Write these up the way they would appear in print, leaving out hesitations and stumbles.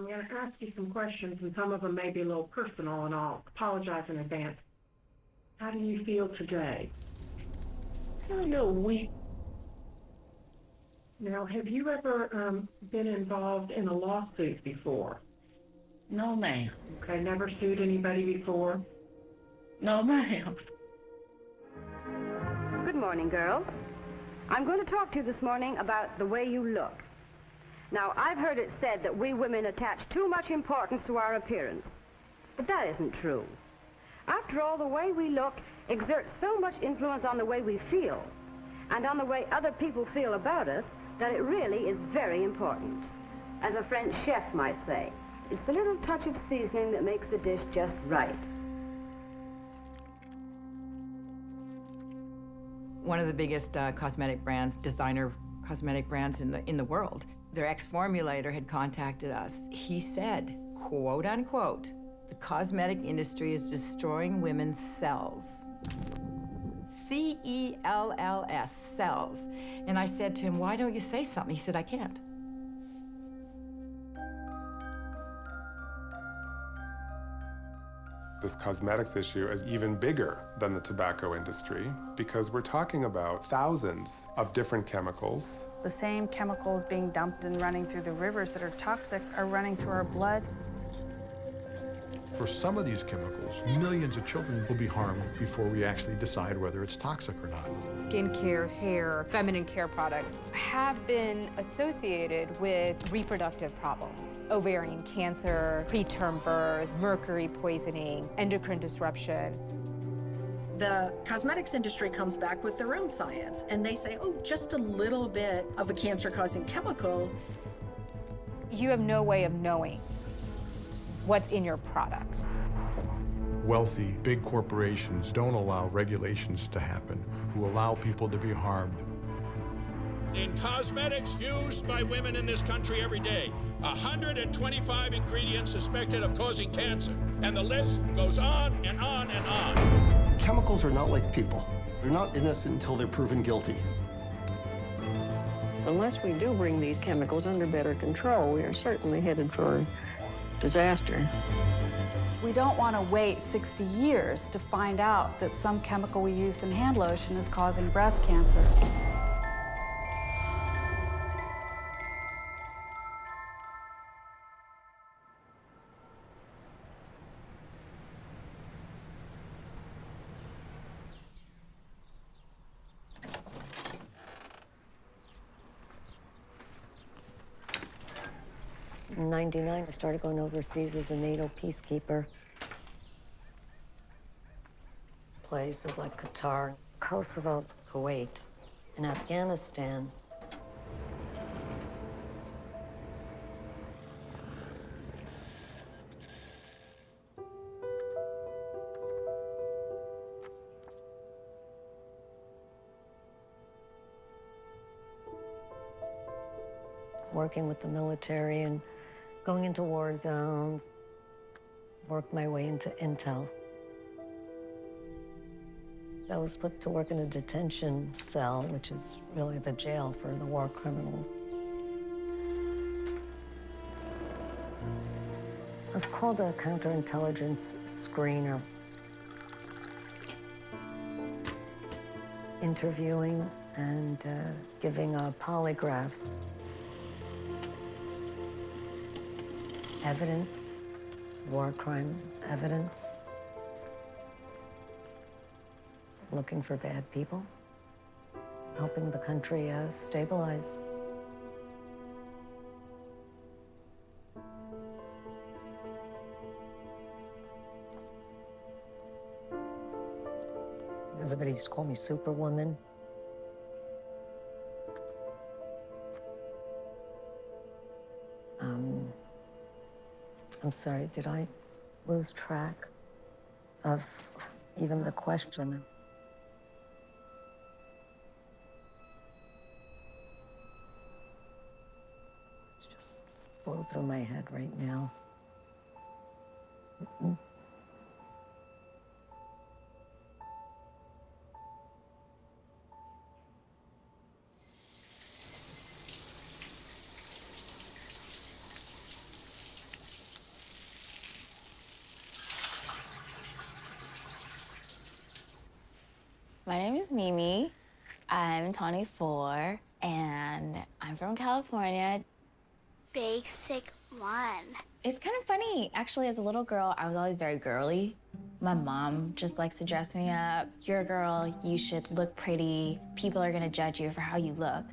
I'm going to ask you some questions, and some of them may be a little personal, and I'll apologize in advance. How do you feel today? I feel a little weak. Now, have you ever been involved in a lawsuit before? No, ma'am. Okay, never sued anybody before? No, ma'am. Good morning, girls. I'm going to talk to you this morning about the way you look. Now, I've heard it said that we women attach too much importance to our appearance, but that isn't true. After all, the way we look exerts so much influence on the way we feel and on the way other people feel about us that it really is very important. As a French chef might say, it's the little touch of seasoning that makes the dish just right. One of the biggest cosmetic brands, designer cosmetic brands in the world, their ex-formulator had contacted us. He said, quote unquote, "The cosmetic industry is destroying women's cells." C-E-L-L-S, cells. And I said to him, why don't you say something? He said, I can't. This cosmetics issue is even bigger than the tobacco industry because we're talking about thousands of different chemicals. The same chemicals being dumped and running through the rivers that are toxic are running through our blood. For some of these chemicals, millions of children will be harmed before we actually decide whether it's toxic or not. Skincare, hair, feminine care products have been associated with reproductive problems. Ovarian cancer, preterm birth, mercury poisoning, endocrine disruption. The cosmetics industry comes back with their own science, and they say, oh, just a little bit of a cancer-causing chemical. You have no way of knowing what's in your product. Wealthy, big corporations don't allow regulations to happen, who allow people to be harmed. In cosmetics used by women in this country every day, 125 ingredients suspected of causing cancer, and the list goes on and on and on. Chemicals are not like people. They're not innocent until they're proven guilty. Unless we do bring these chemicals under better control, we are certainly headed for disaster. We don't want to wait 60 years to find out that some chemical we use in hand lotion is causing breast cancer. In '99, I started going overseas as a NATO peacekeeper. Places like Qatar, Kosovo, Kuwait, and Afghanistan. Working with the military and going into war zones, worked my way into intel. I was put to work in a detention cell, which is really the jail for the war criminals. I was called a counterintelligence screener. Interviewing and giving polygraphs. Evidence, war crime evidence. Looking for bad people. Helping the country stabilize. Everybody used to call me Superwoman. I'm sorry, did I lose track of even the question? It's just flowing through my head right now. My name is Mimi. I'm 24, and I'm from California. Basic 1. It's kind of funny. Actually, as a little girl, I was always very girly. My mom just likes to dress me up. You're a girl, you should look pretty. People are gonna judge you for how you look.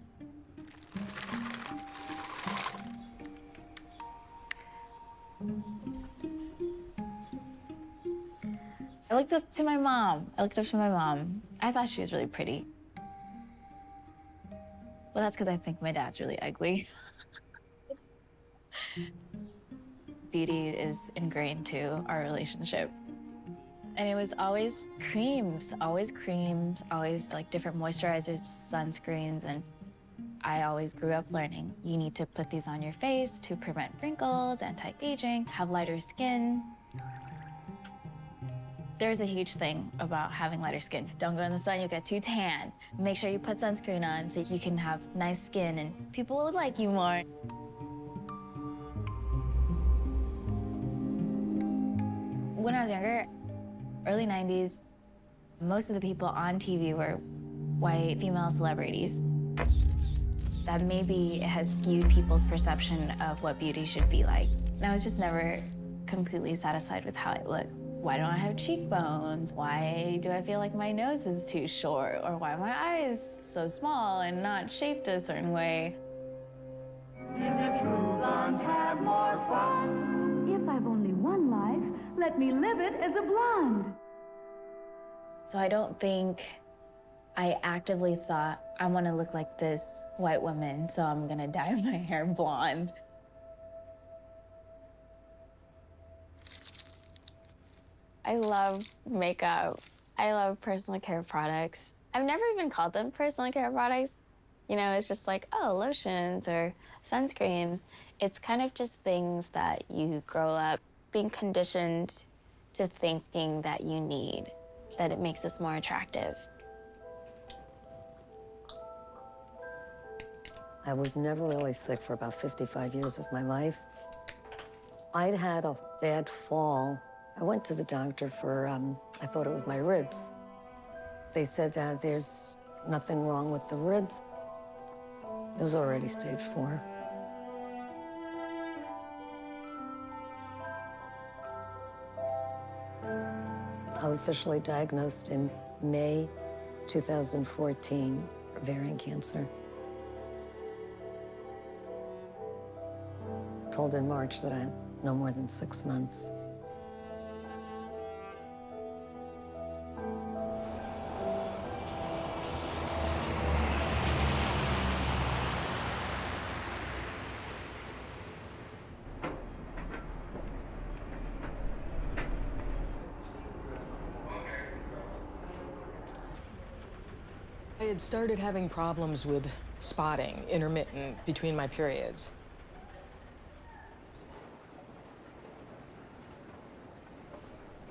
I looked up to my mom. I thought she was really pretty. Well, that's because I think my dad's really ugly. Beauty is ingrained to our relationship. And it was always creams, always like different moisturizers, sunscreens, and I always grew up learning. You need to put these on your face to prevent wrinkles, anti-aging, have lighter skin. There's a huge thing about having lighter skin. Don't go in the sun, you'll get too tan. Make sure you put sunscreen on so you can have nice skin and people will like you more. When I was younger, early 90s, most of the people on TV were white female celebrities. That maybe has skewed people's perception of what beauty should be like. And I was just never completely satisfied with how I looked. Why don't I have cheekbones? Why do I feel like my nose is too short? Or why are my eyes so small and not shaped a certain way? In the true blonde have more fun. If I've only one life, let me live it as a blonde. So I don't think I actively thought, I want to look like this white woman, so I'm gonna dye my hair blonde. I love makeup. I love personal care products. I've never even called them personal care products. You know, it's just like, oh, lotions or sunscreen. It's kind of just things that you grow up being conditioned to thinking that you need, that it makes us more attractive. I was never really sick for about 55 years of my life. I'd had a bad fall. I went to the doctor for, I thought it was my ribs. They said there's nothing wrong with the ribs. It was already stage 4. I was officially diagnosed in May 2014 for ovarian cancer. Told in March that I had no more than 6 months. I had started having problems with spotting, intermittent, between my periods.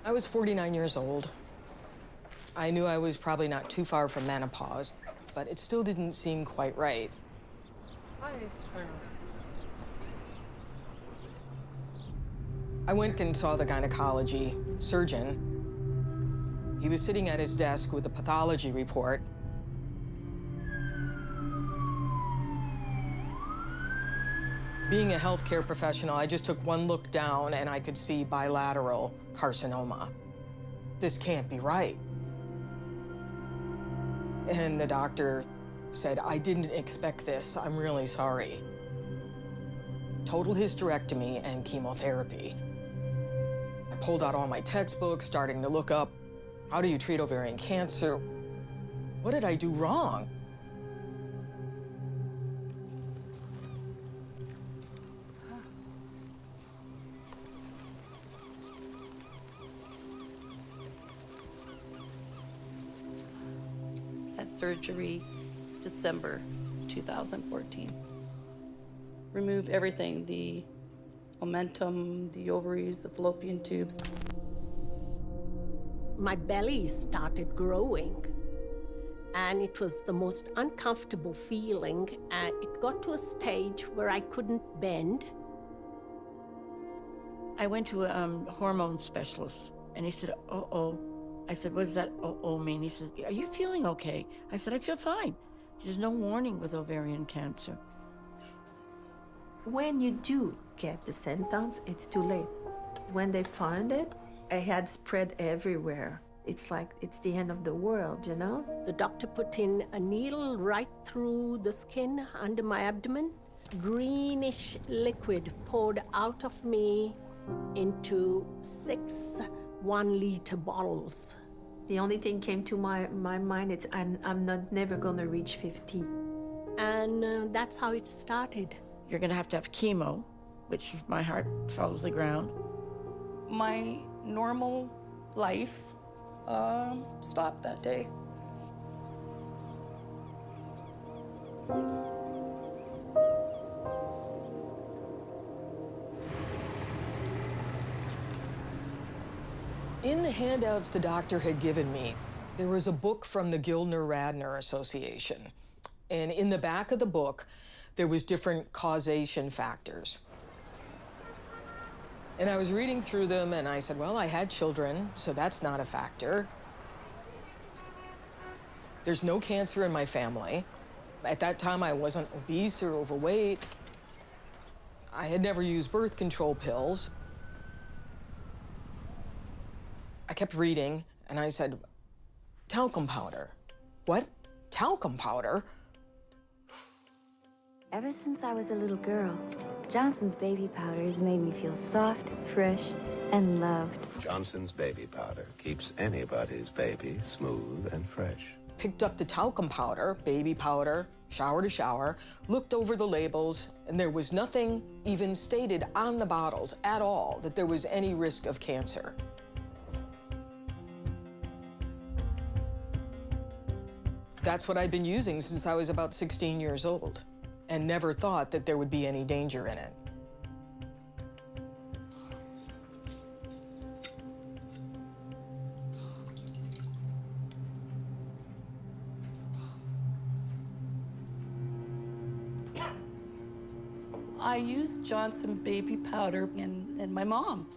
I was 49 years old. I knew I was probably not too far from menopause, but it still didn't seem quite right. I went and saw the gynecology surgeon. He was sitting at his desk with a pathology report. Being a healthcare professional, I just took one look down and I could see bilateral carcinoma. This can't be right. And the doctor said, I didn't expect this. I'm really sorry. Total hysterectomy and chemotherapy. I pulled out all my textbooks, starting to look up, how do you treat ovarian cancer? What did I do wrong? Had surgery December 2014. Removed everything, the omentum, the ovaries, the fallopian tubes. My belly started growing, and it was the most uncomfortable feeling. And it got to a stage where I couldn't bend. I went to a hormone specialist, and he said, uh-oh, I said, what does that mean? He says, are you feeling okay? I said, I feel fine. There's no warning with ovarian cancer. When you do get the symptoms, it's too late. When they found it, it had spread everywhere. It's like it's the end of the world, you know? The doctor put in a needle right through the skin under my abdomen. Greenish liquid poured out of me into 6 1-liter bottles. The only thing came to my mind is I'm never gonna reach 50. And that's how it started. You're gonna have chemo, which my heart fell to the ground. My normal life stopped that day. In the handouts the doctor had given me, there was a book from the Gildner-Radner Association. And in the back of the book, there was different causation factors. And I was reading through them, and I said, well, I had children, so that's not a factor. There's no cancer in my family. At that time, I wasn't obese or overweight. I had never used birth control pills. I kept reading, and I said, talcum powder. What? Talcum powder? Ever since I was a little girl, Johnson's baby powder has made me feel soft, fresh, and loved. Johnson's baby powder keeps anybody's baby smooth and fresh. Picked up the talcum powder, baby powder, shower to shower, looked over the labels, and there was nothing even stated on the bottles at all that there was any risk of cancer. That's what I'd been using since I was about 16 years old, and never thought that there would be any danger in it. I used Johnson baby powder and my mom.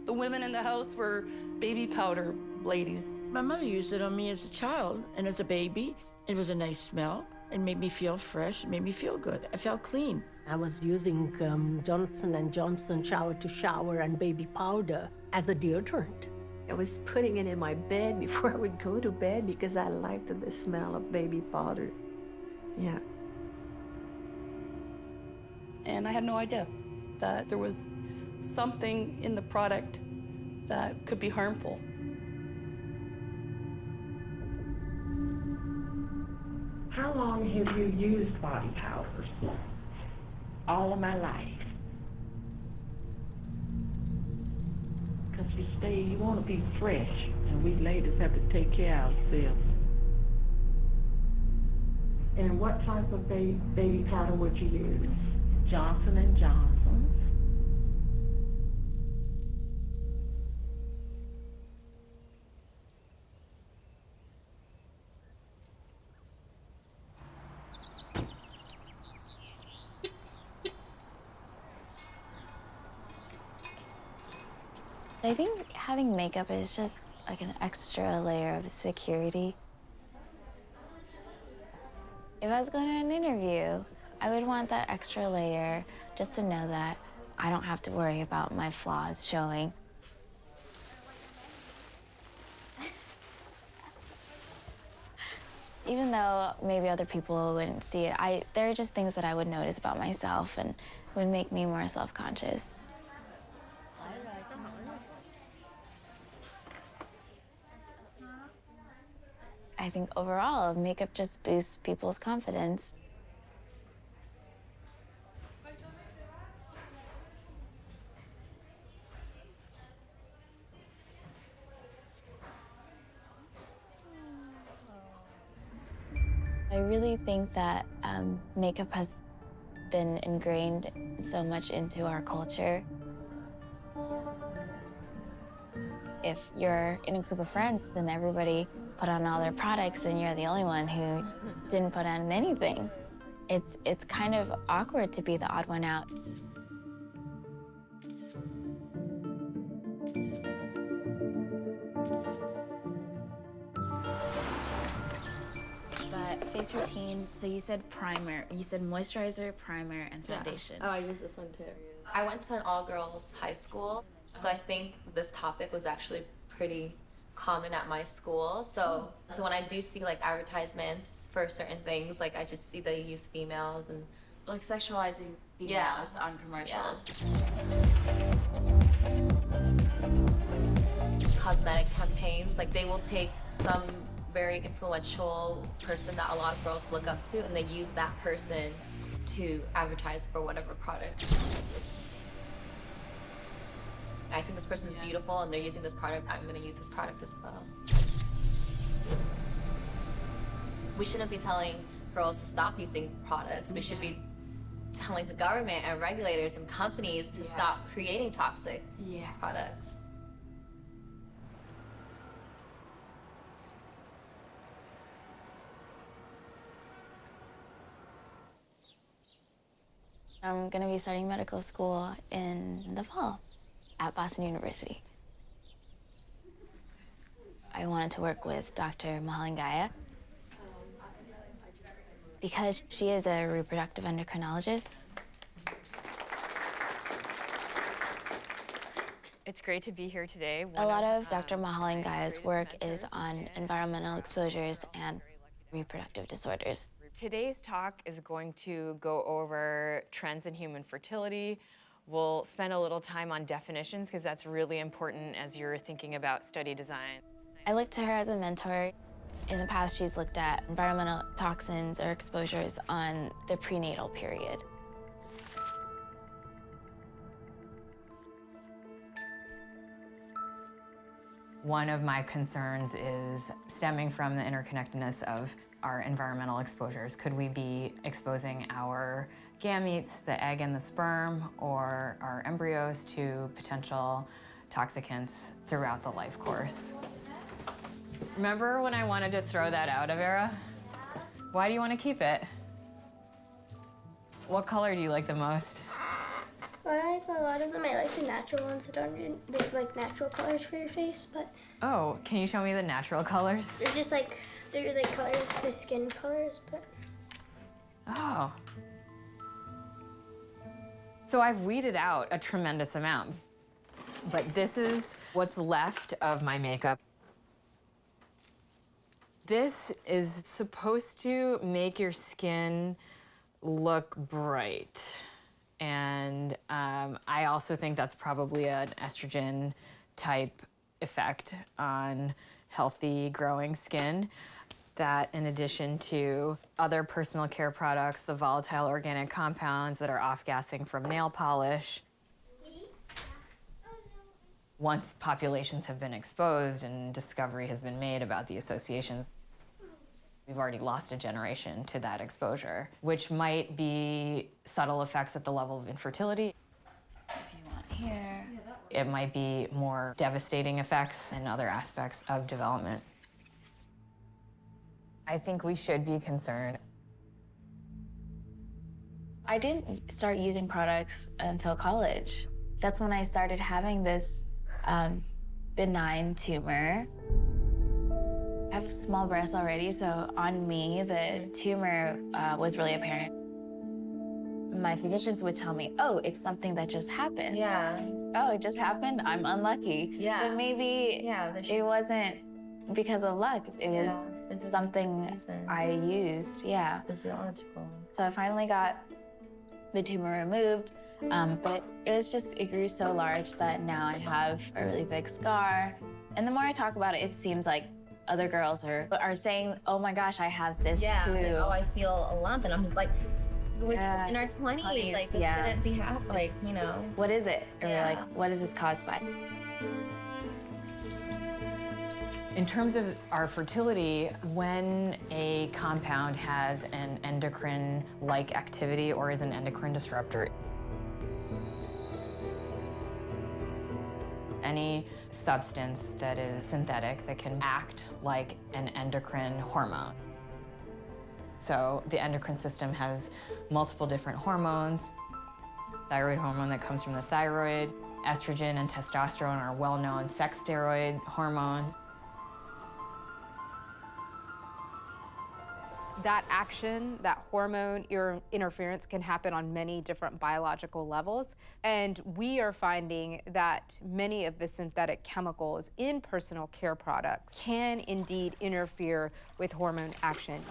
The women in the house were baby powder ladies. My mother used it on me as a child and as a baby. It was a nice smell. It made me feel fresh. It made me feel good. I felt clean. I was using Johnson & Johnson shower to shower and baby powder as a deodorant. I was putting it in my bed before I would go to bed because I liked the smell of baby powder. Yeah. And I had no idea that there was something in the product that could be harmful. How long have you used body powders? All of my life. Because you want to be fresh, and we ladies have to take care of ourselves. And what type of baby powder would you use? Johnson & Johnson. I think having makeup is just like an extra layer of security. If I was going to an interview, I would want that extra layer just to know that I don't have to worry about my flaws showing. Even though maybe other people wouldn't see it, there are just things that I would notice about myself and would make me more self-conscious. I think overall, makeup just boosts people's confidence. I really think that makeup has been ingrained so much into our culture. If you're in a group of friends, then everybody put on all their products and you're the only one who didn't put on anything. It's kind of awkward to be the odd one out. face routine. So you said primer. You said moisturizer, primer, and foundation. Oh, I use this one too. I went to an all-girls high school, so I think this topic was actually pretty common at my school. So when I do see like advertisements for certain things, like I just see they use females and like sexualizing females on commercials. Cosmetic campaigns, like they will take some very influential person that a lot of girls look up to, and they use that person to advertise for whatever product. I think this person is beautiful and they're using this product, I'm gonna use this product as well. We shouldn't be telling girls to stop using products. We should be telling the government and regulators and companies to stop creating toxic products. I'm going to be starting medical school in the fall at Boston University. I wanted to work with Dr. Mahalingaya because she is a reproductive endocrinologist. It's great to be here today. A lot of Dr. Mahalingaya's work is on environmental exposures and reproductive disorders. Today's talk is going to go over trends in human fertility. We'll spend a little time on definitions because that's really important as you're thinking about study design. I look to her as a mentor. In the past, she's looked at environmental toxins or exposures on the prenatal period. One of my concerns is stemming from the interconnectedness of our environmental exposures. Could we be exposing our gametes, the egg and the sperm, or our embryos to potential toxicants throughout the life course? Remember when I wanted to throw that out, Avera? Why do you want to keep it? What color do you like the most? Well, I like a lot of them. I like the natural ones that aren't they have like natural colors for your face, but Oh, can you show me the natural colors? they're just like they're like colors, the skin colors, but Oh. So I've weeded out a tremendous amount, but this is what's left of my makeup. This is supposed to make your skin look bright. And I also think that's probably an estrogen type effect on healthy growing skin. That in addition to other personal care products, the volatile organic compounds that are off-gassing from nail polish. Once populations have been exposed and discovery has been made about the associations, we've already lost a generation to that exposure, which might be subtle effects at the level of infertility. If you want here. It might be more devastating effects in other aspects of development. I think we should be concerned. I didn't start using products until college. That's when I started having this benign tumor. I have small breasts already, so on me, the tumor was really apparent. My physicians would tell me, oh, it's something that just happened. Yeah. Oh, it just happened? I'm unlucky. Yeah. But maybe it wasn't because of luck. It was something I used, Physiological. So I finally got the tumor removed, but it grew so large that now I have a really big scar. And the more I talk about it, it seems like other girls are saying, oh my gosh, I have this too. Like, oh, I feel a lump, and I'm just like, we're in our 20s, like, this shouldn't be happening, like, you know. What is it? Or like, what is this caused by? In terms of our fertility, when a compound has an endocrine-like activity or is an endocrine disruptor, any substance that is synthetic that can act like an endocrine hormone. So the endocrine system has multiple different hormones. Thyroid hormone that comes from the thyroid. Estrogen and testosterone are well-known sex steroid hormones. That action, that hormone interference can happen on many different biological levels. And we are finding that many of the synthetic chemicals in personal care products can indeed interfere with hormone action.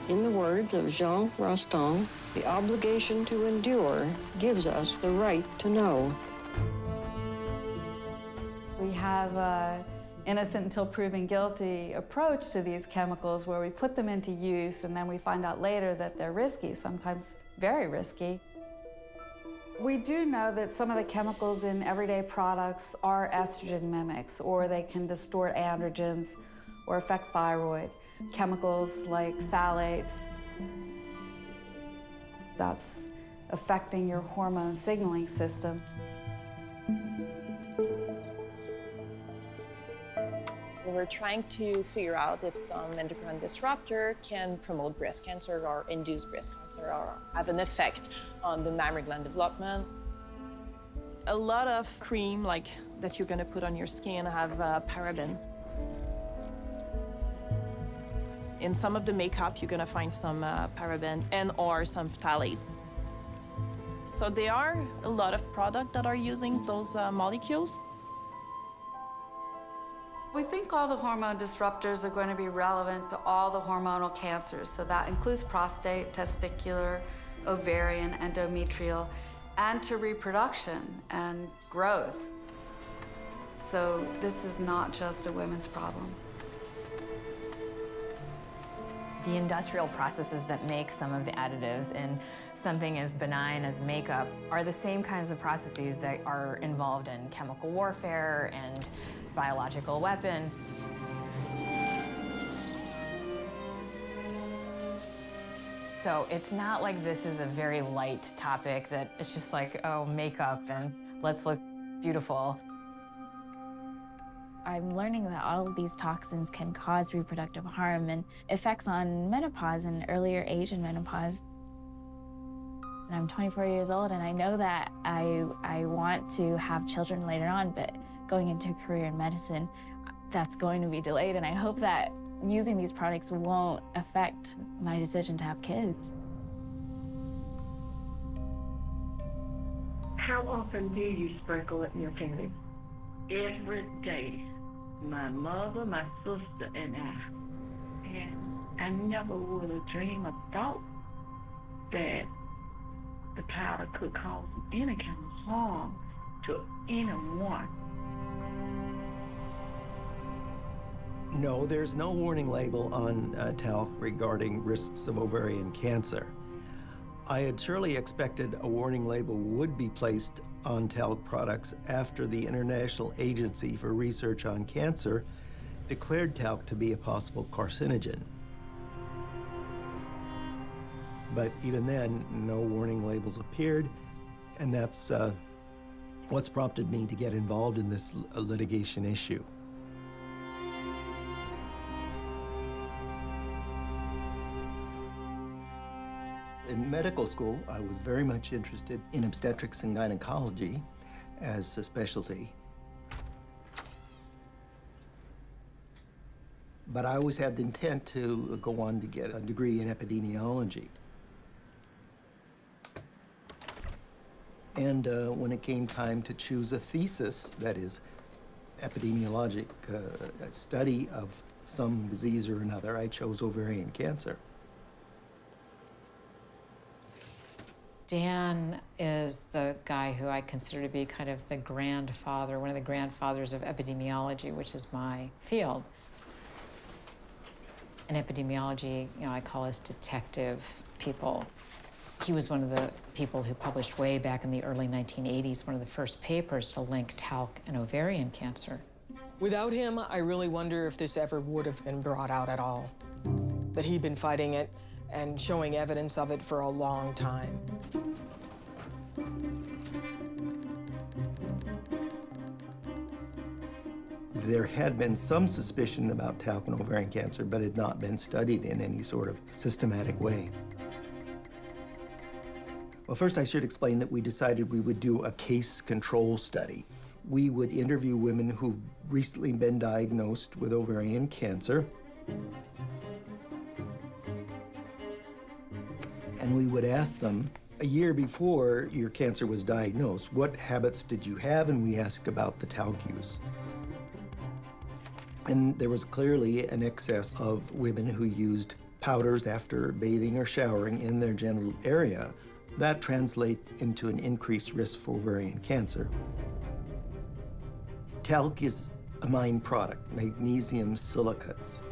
In the words of Jean Rostand, the obligation to endure gives us the right to know. We have an innocent until proven guilty approach to these chemicals where we put them into use and then we find out later that they're risky, sometimes very risky. We do know that some of the chemicals in everyday products are estrogen mimics, or they can distort androgens or affect thyroid. Chemicals like phthalates, that's affecting your hormone signaling system. We're trying to figure out if some endocrine disruptor can promote breast cancer or induce breast cancer or have an effect on the mammary gland development. A lot of cream like that you're gonna put on your skin have paraben. In some of the makeup, you're gonna find some paraben and or some phthalates. So there are a lot of products that are using those molecules. We think all the hormone disruptors are going to be relevant to all the hormonal cancers. So that includes prostate, testicular, ovarian, endometrial, and to reproduction and growth. So this is not just a women's problem. The industrial processes that make some of the additives in something as benign as makeup are the same kinds of processes that are involved in chemical warfare and biological weapons. So it's not like this is a very light topic that it's just like, oh, makeup and let's look beautiful. I'm learning that all of these toxins can cause reproductive harm and effects on menopause and earlier age in menopause. And I'm 24 years old, and I know that I want to have children later on, but going into a career in medicine, that's going to be delayed, and I hope that using these products won't affect my decision to have kids. How often do you sprinkle it in your candy? Every day. My mother, my sister, and I. And I never would have dreamed or thought that the powder could cause any kind of harm to anyone. No, there's no warning label on talc regarding risks of ovarian cancer. I had surely expected a warning label would be placed on talc products after the International Agency for Research on Cancer declared talc to be a possible carcinogen. But even then, no warning labels appeared, and that's what's prompted me to get involved in this litigation issue. In medical school, I was very much interested in obstetrics and gynecology as a specialty. But I always had the intent to go on to get a degree in epidemiology. And when it came time to choose a thesis, that is, epidemiologic study of some disease or another, I chose ovarian cancer. Dan is the guy who I consider to be kind of the grandfather, one of the grandfathers of epidemiology, which is my field. In epidemiology, you know, I call us detective people. He was one of the people who published way back in the early 1980s, one of the first papers to link talc and ovarian cancer. Without him, I really wonder if this ever would have been brought out at all. That he'd been fighting it and showing evidence of it for a long time. There had been some suspicion about talc and ovarian cancer, but had not been studied in any sort of systematic way. Well, first I should explain that we decided we would do a case control study We would interview women who've recently been diagnosed with ovarian cancer. And we would ask them, a year before your cancer was diagnosed, what habits did you have? And we ask about the talc use. And there was clearly an excess of women who used powders after bathing or showering in their genital area. That translates into an increased risk for ovarian cancer. Talc is a mine product, magnesium silicates.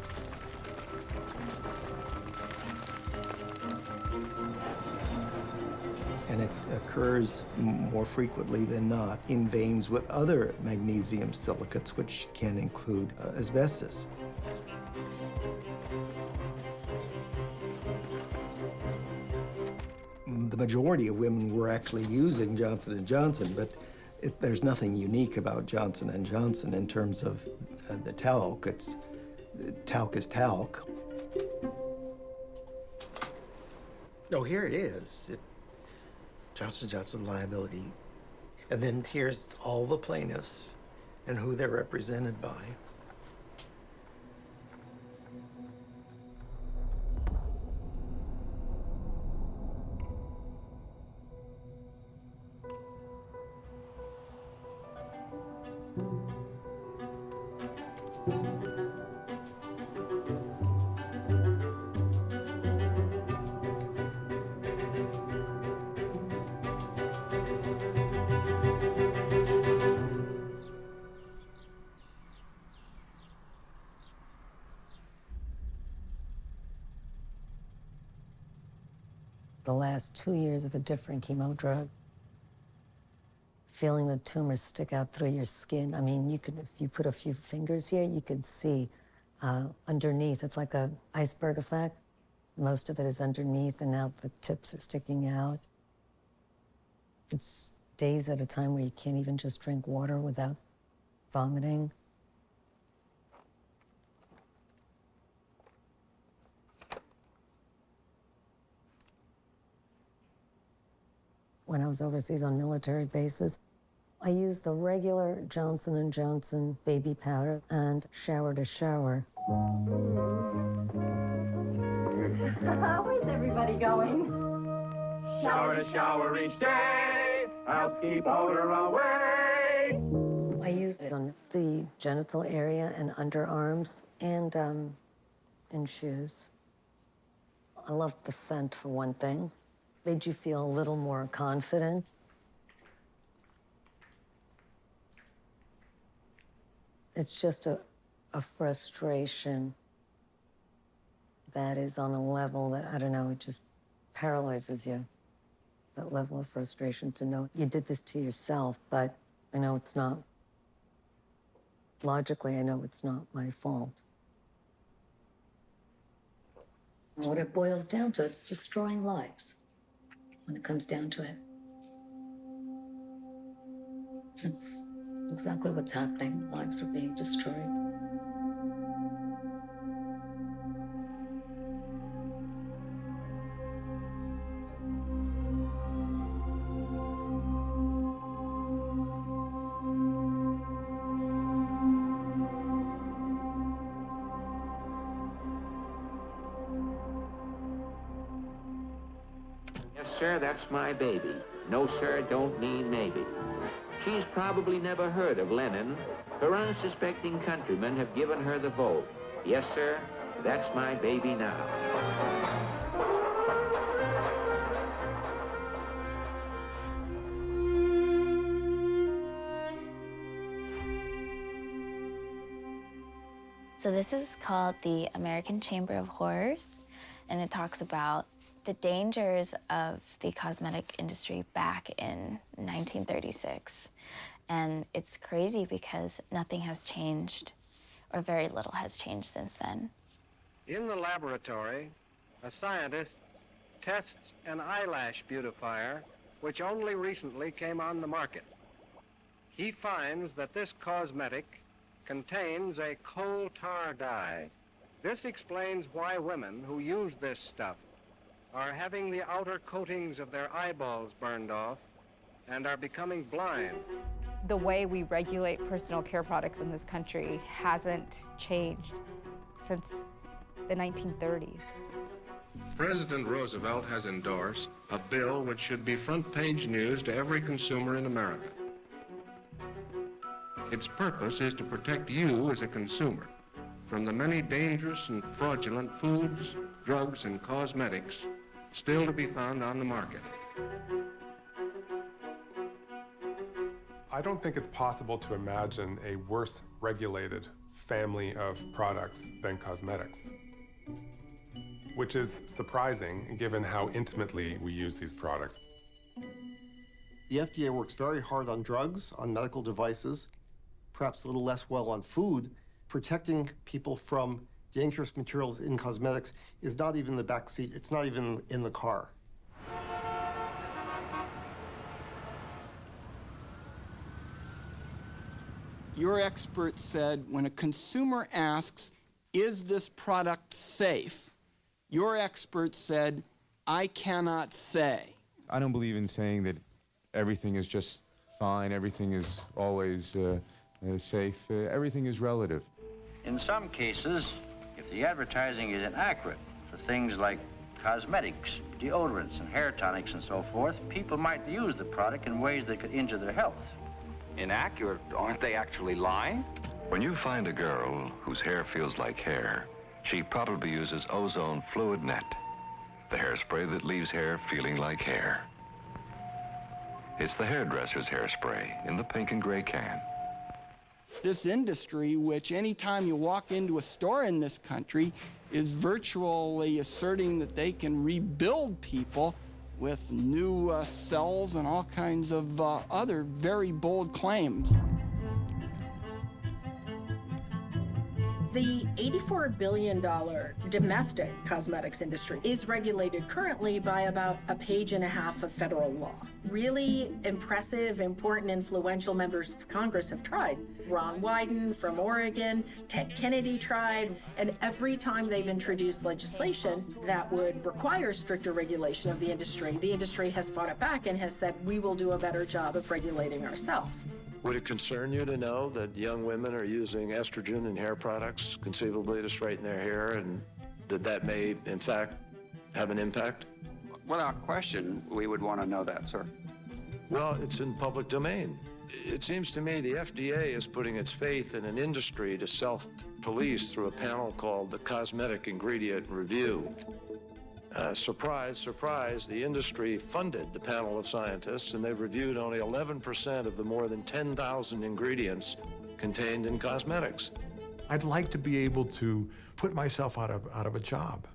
And it occurs more frequently than not in veins with other magnesium silicates, which can include asbestos. The majority of women were actually using Johnson & Johnson, but there's nothing unique about Johnson & Johnson in terms of the talc. Talc is talc. Oh, here it is. Johnson & Johnson liability. And then here's all the plaintiffs and who they're represented by. The last 2 years of a different chemo drug, feeling the tumors stick out through your skin. I mean, you could, if you put a few fingers here, you could see underneath. It's like an iceberg effect. Most of it is underneath, and now the tips are sticking out. It's days at a time where you can't even just drink water without vomiting. When I was overseas on military bases, I used the regular Johnson & Johnson baby powder and shower to shower. Where's everybody going? Shower to shower each day, helps keep odor away. I used it on the genital area and underarms and in shoes. I loved the scent, for one thing. Made you feel a little more confident. It's just a frustration that is on a level that, I don't know, it just paralyzes you. That level of frustration to know you did this to yourself, but I know it's not. Logically, I know it's not my fault. What it boils down to, it's destroying lives. When it comes down to it. That's exactly what's happening. Lives are being destroyed. Sir, that's my baby. No, sir, don't mean maybe. She's probably never heard of Lenin. Her unsuspecting countrymen have given her the vote. Yes, sir, that's my baby now. So this is called the American Chamber of Horrors, and it talks about the dangers of the cosmetic industry back in 1936. And it's crazy because nothing has changed, or very little has changed since then. In the laboratory, a scientist tests an eyelash beautifier which only recently came on the market. He finds that this cosmetic contains a coal tar dye. This explains why women who use this stuff are having the outer coatings of their eyeballs burned off and are becoming blind. The way we regulate personal care products in this country hasn't changed since the 1930s. President Roosevelt has endorsed a bill which should be front-page news to every consumer in America. Its purpose is to protect you as a consumer from the many dangerous and fraudulent foods, drugs, and cosmetics still to be found on the market. I don't think it's possible to imagine a worse regulated family of products than cosmetics, which is surprising given how intimately we use these products. The FDA works very hard on drugs, on medical devices, perhaps a little less well on food. Protecting people from dangerous materials in cosmetics is not even in the back seat. It's not even in the car. Your expert said when a consumer asks, is this product safe? Your expert said, I cannot say. I don't believe in saying that everything is just fine, everything is always safe. Everything is relative. In some cases, if the advertising is inaccurate for things like cosmetics, deodorants, and hair tonics and so forth, people might use the product in ways that could injure their health. Inaccurate? Aren't they actually lying? When you find a girl whose hair feels like hair, she probably uses ozone fluid net, the hairspray that leaves hair feeling like hair. It's the hairdresser's hairspray in the pink and gray can. This industry, which anytime you walk into a store in this country, is virtually asserting that they can rebuild people with new cells and all kinds of other very bold claims. The $84 billion domestic cosmetics industry is regulated currently by about a page and a half of federal law. Really impressive, important, influential members of Congress have tried. Ron Wyden from Oregon, Ted Kennedy tried, and every time they've introduced legislation that would require stricter regulation of the industry has fought it back and has said, we will do a better job of regulating ourselves. Would it concern you to know that young women are using estrogen in hair products, conceivably to straighten their hair, and that may, in fact, have an impact? Without question, we would want to know that, sir. Well, it's in public domain. It seems to me the FDA is putting its faith in an industry to self-police through a panel called the Cosmetic Ingredient Review. Surprise, surprise, the industry funded the panel of scientists, and they've reviewed only 11% of the more than 10,000 ingredients contained in cosmetics. I'd like to be able to put myself out of a job.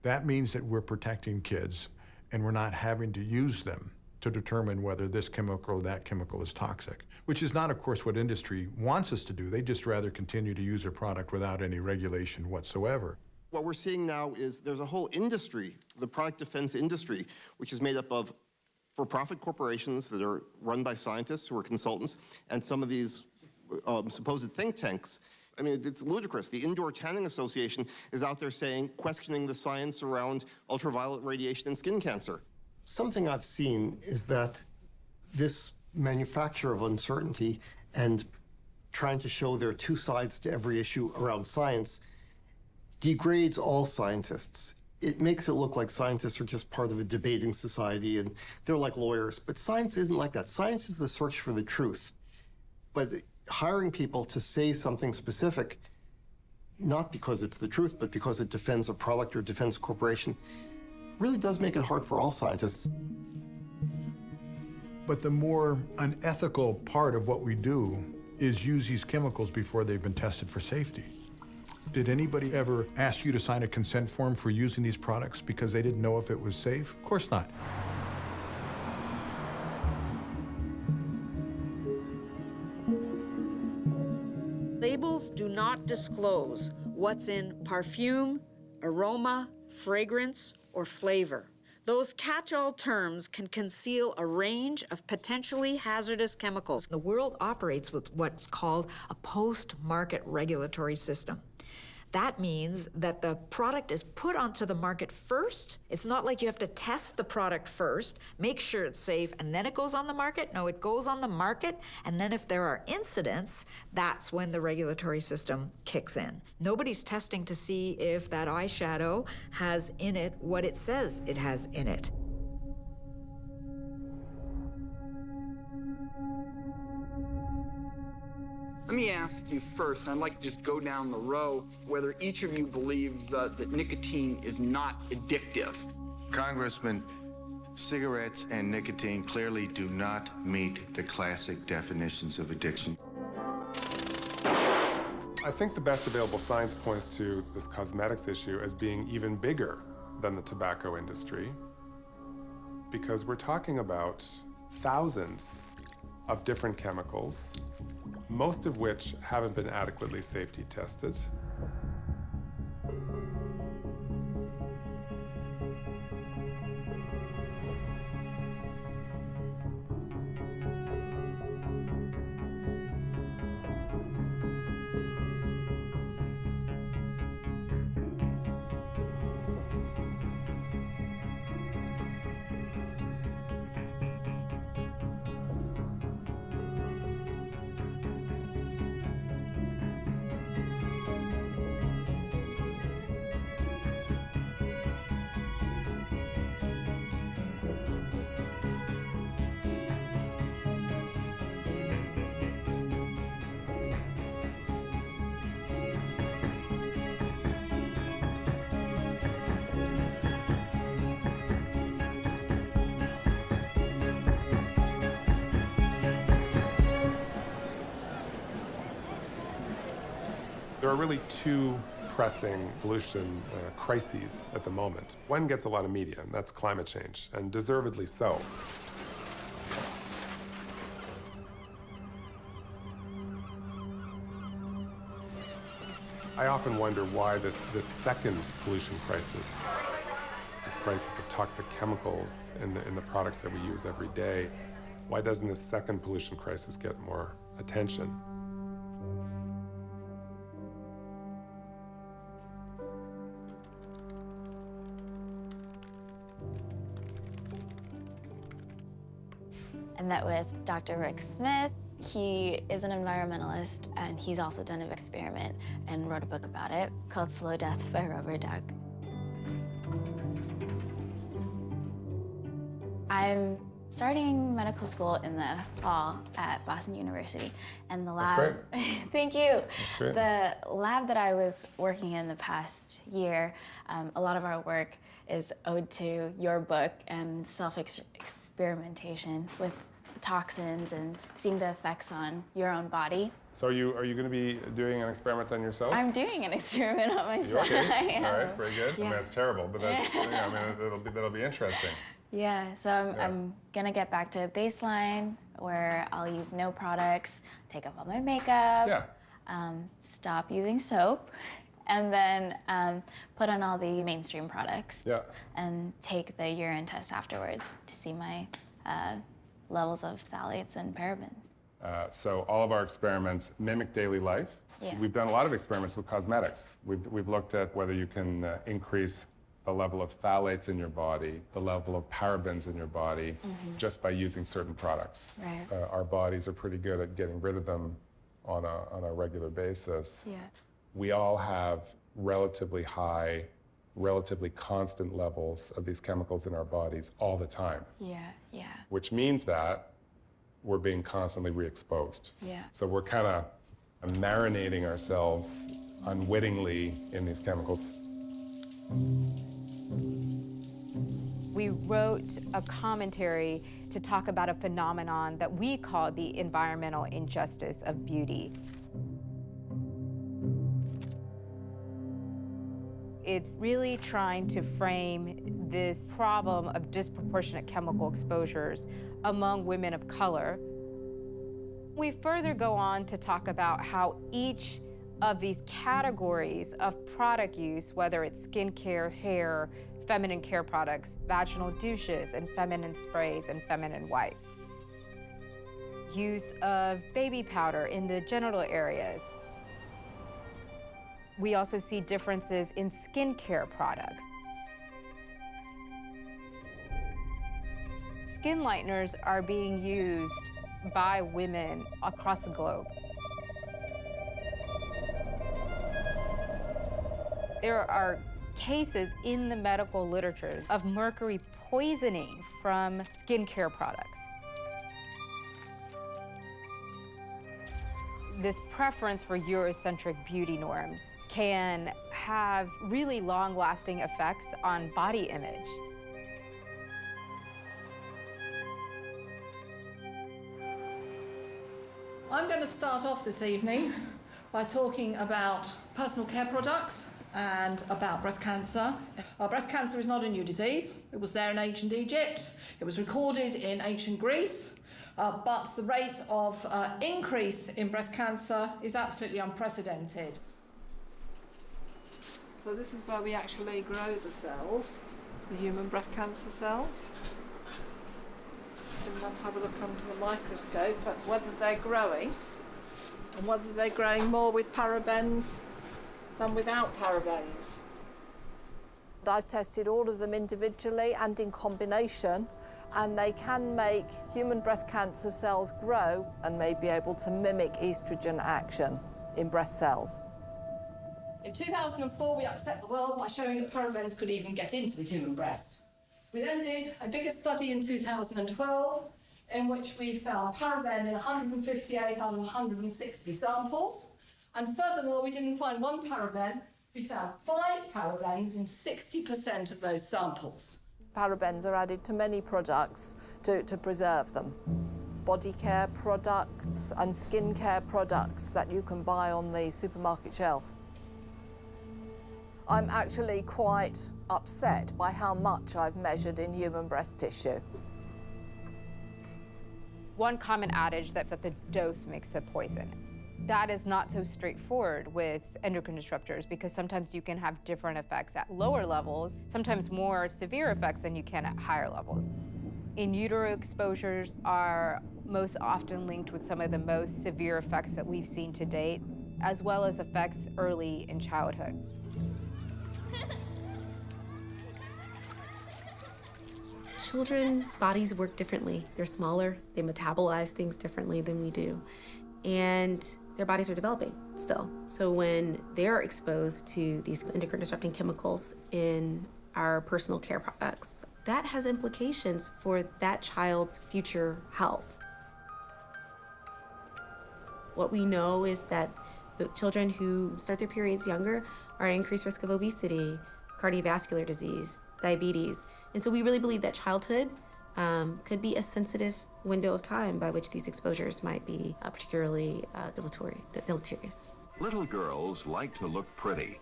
That means that we're protecting kids, and we're not having to use them to determine whether this chemical or that chemical is toxic, which is not, of course, what industry wants us to do. They'd just rather continue to use a product without any regulation whatsoever. What we're seeing now is there's a whole industry, the product defense industry, which is made up of for-profit corporations that are run by scientists who are consultants, and some of these supposed think tanks. I mean, it's ludicrous. The Indoor Tanning Association is out there questioning the science around ultraviolet radiation and skin cancer. Something I've seen is that this manufacture of uncertainty and trying to show there are two sides to every issue around science degrades all scientists. It makes it look like scientists are just part of a debating society and they're like lawyers, but science isn't like that. Science is the search for the truth. But hiring people to say something specific, not because it's the truth, but because it defends a product or defends a corporation, really does make it hard for all scientists. But the more unethical part of what we do is use these chemicals before they've been tested for safety. Did anybody ever ask you to sign a consent form for using these products because they didn't know if it was safe? Of course not. Labels do not disclose what's in perfume, aroma, fragrance, or flavor. Those catch-all terms can conceal a range of potentially hazardous chemicals. The world operates with what's called a post-market regulatory system. That means that the product is put onto the market first. It's not like you have to test the product first, make sure it's safe, and then it goes on the market. No, it goes on the market, and then if there are incidents, that's when the regulatory system kicks in. Nobody's testing to see if that eyeshadow has in it what it says it has in it. Let me ask you first, and I'd like to just go down the row, whether each of you believes that nicotine is not addictive. Congressman, cigarettes and nicotine clearly do not meet the classic definitions of addiction. I think the best available science points to this cosmetics issue as being even bigger than the tobacco industry, because we're talking about thousands of different chemicals, most of which haven't been adequately safety tested. There are really two pressing pollution crises at the moment. One gets a lot of media, and that's climate change, and deservedly so. I often wonder why this second pollution crisis, this crisis of toxic chemicals in the products that we use every day, why doesn't this second pollution crisis get more attention? I met with Dr. Rick Smith. He is an environmentalist, and he's also done an experiment and wrote a book about it called Slow Death by Rubber Duck. I'm starting medical school in the fall at Boston University, and the lab— That's great. Thank you. That's great. The lab that I was working in the past year, a lot of our work is owed to your book and self-experimentation with toxins and seeing the effects on your own body. So are you going to be doing an experiment on yourself? I'm doing an experiment on myself. You okay? I am. All right, very good. Yeah. I mean, that's terrible, but that's, yeah, I mean, that'll be interesting. Yeah, so I'm gonna get back to baseline where I'll use no products, take off all my makeup, stop using soap, and then put on all the mainstream products. Yeah. And take the urine test afterwards to see my levels of phthalates and parabens. So all of our experiments mimic daily life. Yeah. We've done a lot of experiments with cosmetics. We've looked at whether you can increase the level of phthalates in your body, the level of parabens in your body, just by using certain products. Right. Our bodies are pretty good at getting rid of them on a regular basis. Yeah. We all have relatively high, relatively constant levels of these chemicals in our bodies all the time. Yeah, yeah. Which means that we're being constantly re-exposed. Yeah. So we're kind of marinating ourselves unwittingly in these chemicals. We wrote a commentary to talk about a phenomenon that we call the environmental injustice of beauty. It's really trying to frame this problem of disproportionate chemical exposures among women of color. We further go on to talk about how each of these categories of product use, whether it's skincare, hair, feminine care products, vaginal douches, and feminine sprays and feminine wipes. Use of baby powder in the genital areas. We also see differences in skincare products. Skin lighteners are being used by women across the globe. There are cases in the medical literature of mercury poisoning from skincare products. This preference for Eurocentric beauty norms can have really long-lasting effects on body image. I'm going to start off this evening by talking about personal care products and about breast cancer. Breast cancer is not a new disease. It was there in ancient Egypt. It was recorded in ancient Greece. But the rate of increase in breast cancer is absolutely unprecedented. So this is where we actually grow the cells, the human breast cancer cells. You can have a look under the microscope at whether they're growing and whether they're growing more with parabens than without parabens. I've tested all of them individually and in combination, and they can make human breast cancer cells grow and may be able to mimic estrogen action in breast cells. In 2004, we upset the world by showing that parabens could even get into the human breast. We then did a bigger study in 2012 in which we found paraben in 158 out of 160 samples. And furthermore, we didn't find one paraben, we found 5 parabens in 60% of those samples. Parabens are added to many products to preserve them. Body care products and skin care products that you can buy on the supermarket shelf. I'm actually quite upset by how much I've measured in human breast tissue. One common adage that's that the dose makes the poison. That is not so straightforward with endocrine disruptors because sometimes you can have different effects at lower levels, sometimes more severe effects than you can at higher levels. In utero exposures are most often linked with some of the most severe effects that we've seen to date, as well as effects early in childhood. Children's bodies work differently. They're smaller, they metabolize things differently than we do, and their bodies are developing still. So when they're exposed to these endocrine disrupting chemicals in our personal care products, that has implications for that child's future health. What we know is that the children who start their periods younger are at increased risk of obesity, cardiovascular disease, diabetes. And so we really believe that childhood could be a sensitive window of time by which these exposures might be particularly deleterious. Little girls like to look pretty,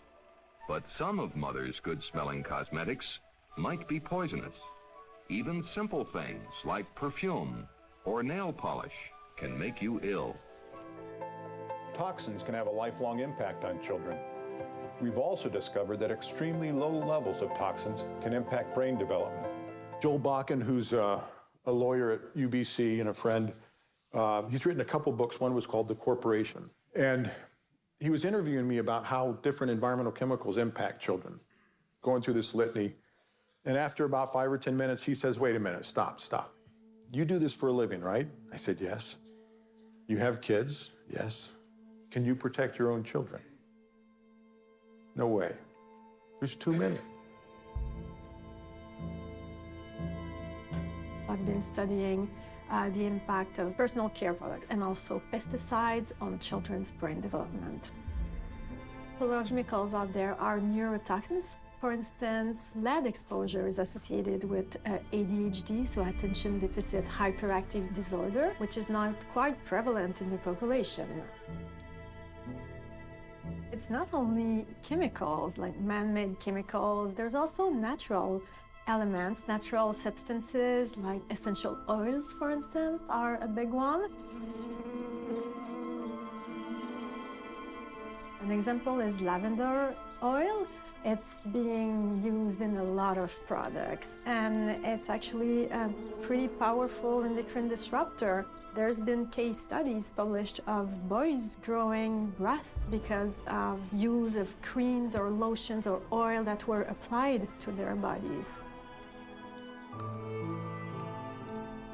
but some of mother's good-smelling cosmetics might be poisonous. Even simple things like perfume or nail polish can make you ill. Toxins can have a lifelong impact on children. We've also discovered that extremely low levels of toxins can impact brain development. Joel Bakken, who's a lawyer at UBC and a friend, he's written a couple books. One was called The Corporation. And he was interviewing me about how different environmental chemicals impact children, going through this litany. And after about 5 or 10 minutes, he says, wait a minute, stop. You do this for a living, right? I said, yes. You have kids? Yes. Can you protect your own children? No way. There's too many. I've been studying the impact of personal care products and also pesticides on children's brain development. A lot of chemicals out there are neurotoxins. For instance, lead exposure is associated with ADHD, so attention deficit hyperactive disorder, which is not quite prevalent in the population. It's not only chemicals, like man-made chemicals, there's also natural elements, natural substances, like essential oils, for instance, are a big one. An example is lavender oil. It's being used in a lot of products, and it's actually a pretty powerful endocrine disruptor. There's been case studies published of boys growing breasts because of use of creams or lotions or oil that were applied to their bodies.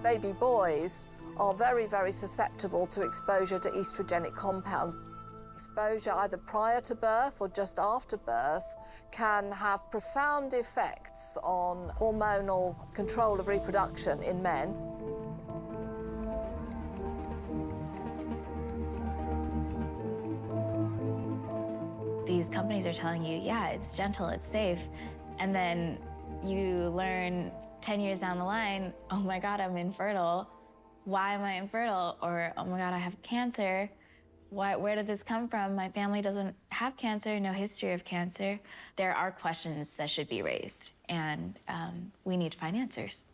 Baby boys are very, very susceptible to exposure to estrogenic compounds. Exposure either prior to birth or just after birth can have profound effects on hormonal control of reproduction in men. These companies are telling you, yeah, it's gentle, it's safe, and then you learn 10 years down the line, oh my God, I'm infertile. Why am I infertile? Or, oh my God, I have cancer. Where did this come from? My family doesn't have cancer, no history of cancer. There are questions that should be raised, and we need to find answers.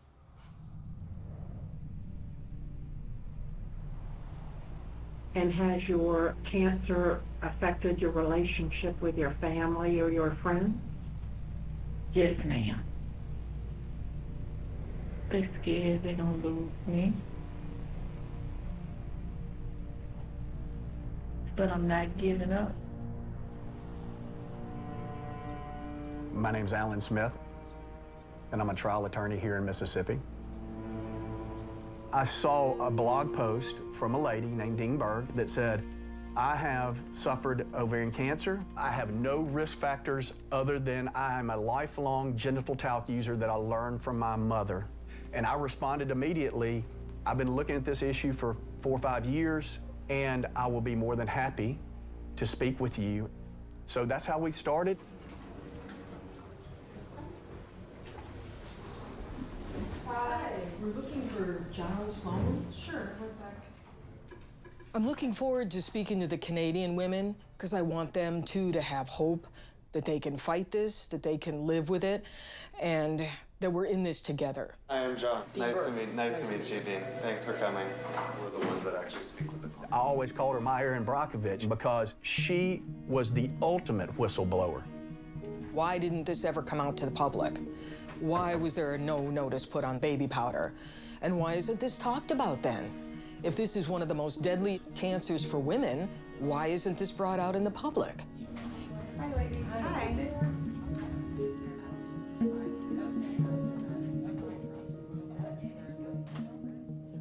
And has your cancer affected your relationship with your family or your friends? Yes, ma'am. They're scared they're gonna lose me. But I'm not giving up. My name's Alan Smith, and I'm a trial attorney here in Mississippi. I saw a blog post from a lady named Deane Berg that said, I have suffered ovarian cancer. I have no risk factors other than I am a lifelong genital talc user that I learned from my mother. And I responded immediately, I've been looking at this issue for 4 or 5 years, and I will be more than happy to speak with you. So that's how we started. Hi, we're looking for John Sloan. Sure, one sec. I'm looking forward to speaking to the Canadian women because I want them too to have hope that they can fight this, that they can live with it, and that we're in this together. Hi, I'm John. Nice to meet you, Deane. Thanks for coming. We're the ones that actually speak with the client. I always called her my Erin Brockovich because she was the ultimate whistleblower. Why didn't this ever come out to the public? Why was there a no notice put on baby powder? And why isn't this talked about then? If this is one of the most deadly cancers for women, why isn't this brought out in the public? Hi, ladies. Hi.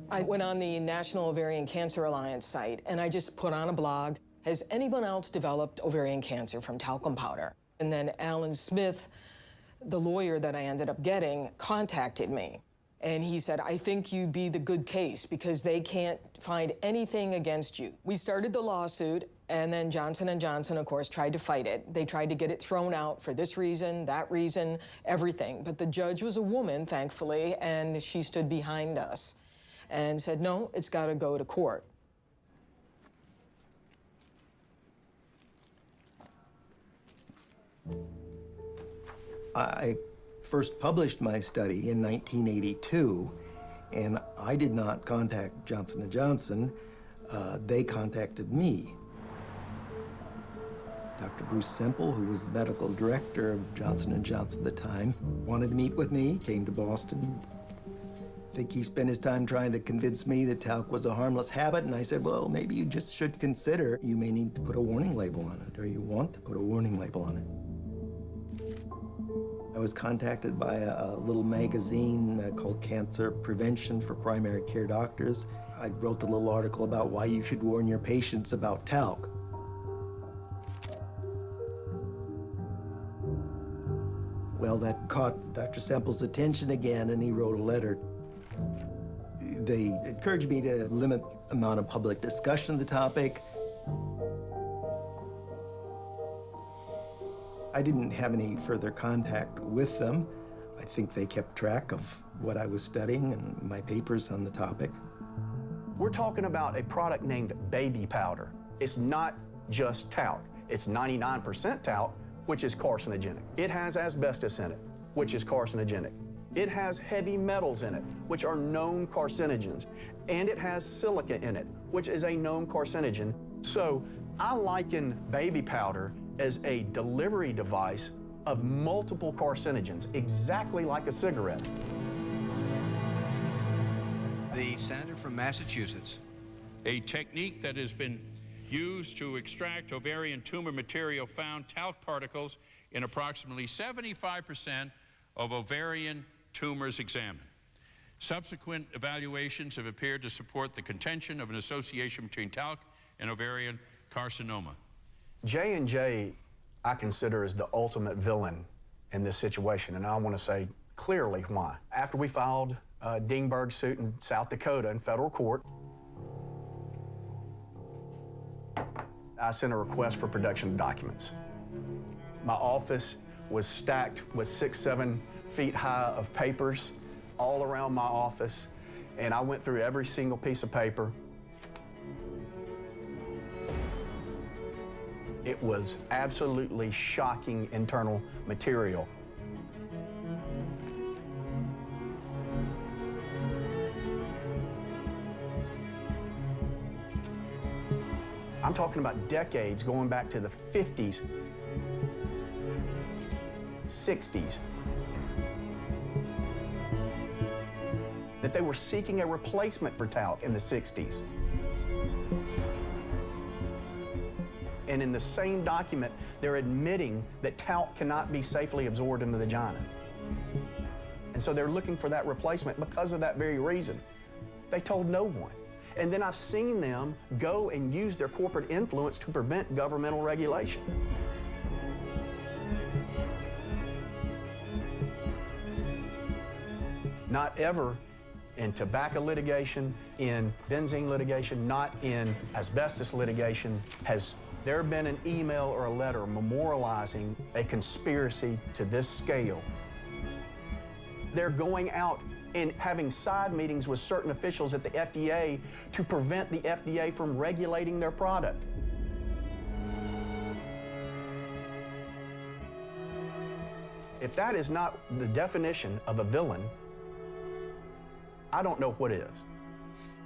I went on the National Ovarian Cancer Alliance site, and I just put on a blog, has anyone else developed ovarian cancer from talcum powder? And then Alan Smith, the lawyer that I ended up getting, contacted me. And he said, I think you'd be the good case because they can't find anything against you. We started the lawsuit, and then Johnson & Johnson, of course, tried to fight it. They tried to get it thrown out for this reason, that reason, everything. But the judge was a woman, thankfully, and she stood behind us and said, no, it's got to go to court. I first published my study in 1982, and I did not contact Johnson & Johnson. They contacted me. Dr. Bruce Semple, who was the medical director of Johnson & Johnson at the time, wanted to meet with me, came to Boston. I think he spent his time trying to convince me that talc was a harmless habit, and I said, well, maybe you just should consider you may need to put a warning label on it, or you want to put a warning label on it. I was contacted by a little magazine called Cancer Prevention for Primary Care Doctors. I wrote the little article about why you should warn your patients about talc. Well, that caught Dr. Semple's attention again, and he wrote a letter. They encouraged me to limit the amount of public discussion of the topic. I didn't have any further contact with them. I think they kept track of what I was studying and my papers on the topic. We're talking about a product named baby powder. It's not just talc. It's 99% talc, which is carcinogenic. It has asbestos in it, which is carcinogenic. It has heavy metals in it, which are known carcinogens. And it has silica in it, which is a known carcinogen. So I liken baby powder as a delivery device of multiple carcinogens, exactly like a cigarette. The senator from Massachusetts. A technique that has been used to extract ovarian tumor material found talc particles in approximately 75% of ovarian tumors examined. Subsequent evaluations have appeared to support the contention of an association between talc and ovarian carcinoma. J&J, I consider, as the ultimate villain in this situation, and I want to say clearly why. After we filed Deane Berg suit in South Dakota in federal court, I sent a request for production of documents. My office was stacked with 6, 7 feet high of papers all around my office, and I went through every single piece of paper. It was absolutely shocking internal material. I'm talking about decades going back to the 50s, 60s, that they were seeking a replacement for talc in the 60s. And in the same document, they're admitting that talc cannot be safely absorbed in the vagina. And so they're looking for that replacement because of that very reason. They told no one. And then I've seen them go and use their corporate influence to prevent governmental regulation. Not ever in tobacco litigation, in benzene litigation, not in asbestos litigation, has there been an email or a letter memorializing a conspiracy to this scale. They're going out and having side meetings with certain officials at the FDA to prevent the FDA from regulating their product. If that is not the definition of a villain, I don't know what is.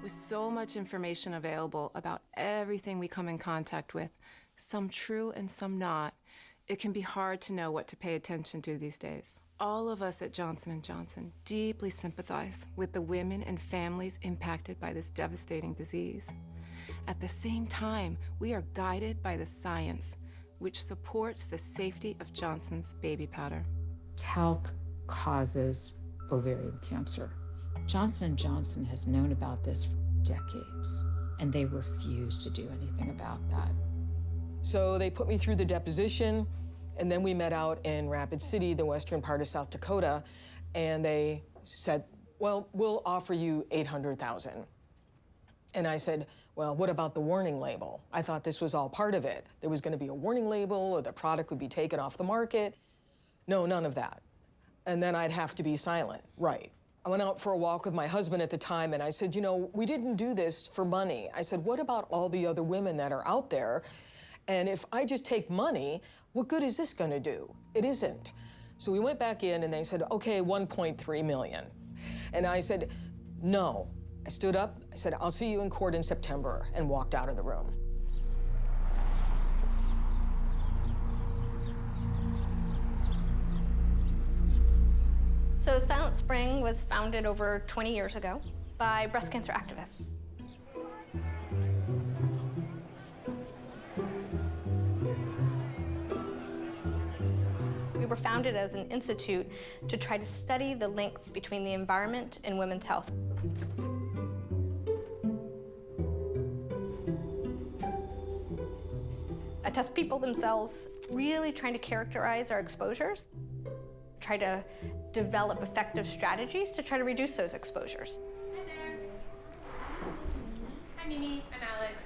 With so much information available about everything we come in contact with, some true and some not, it can be hard to know what to pay attention to these days. All of us at Johnson & Johnson deeply sympathize with the women and families impacted by this devastating disease. At the same time, we are guided by the science, which supports the safety of Johnson's baby powder. Talc causes ovarian cancer. Johnson & Johnson has known about this for decades, and they refuse to do anything about that. So they put me through the deposition, and then we met out in Rapid City, the western part of South Dakota, and they said, well, we'll offer you $800,000. And I said, well, what about the warning label? I thought this was all part of it. There was going to be a warning label, or the product would be taken off the market. No, none of that. And then I'd have to be silent, right. I went out for a walk with my husband at the time, and I said, you know, we didn't do this for money. I said, what about all the other women that are out there? And if I just take money, what good is this gonna do? It isn't. So we went back in and they said, okay, 1.3 million. And I said, no. I stood up, I said, I'll see you in court in September, and walked out of the room. So Silent Spring was founded over 20 years ago by breast cancer activists. We were founded as an institute to try to study the links between the environment and women's health. I test people themselves, really trying to characterize our exposures, try to develop effective strategies to try to reduce those exposures. Hi there. Hi, Mimi. I'm Alex.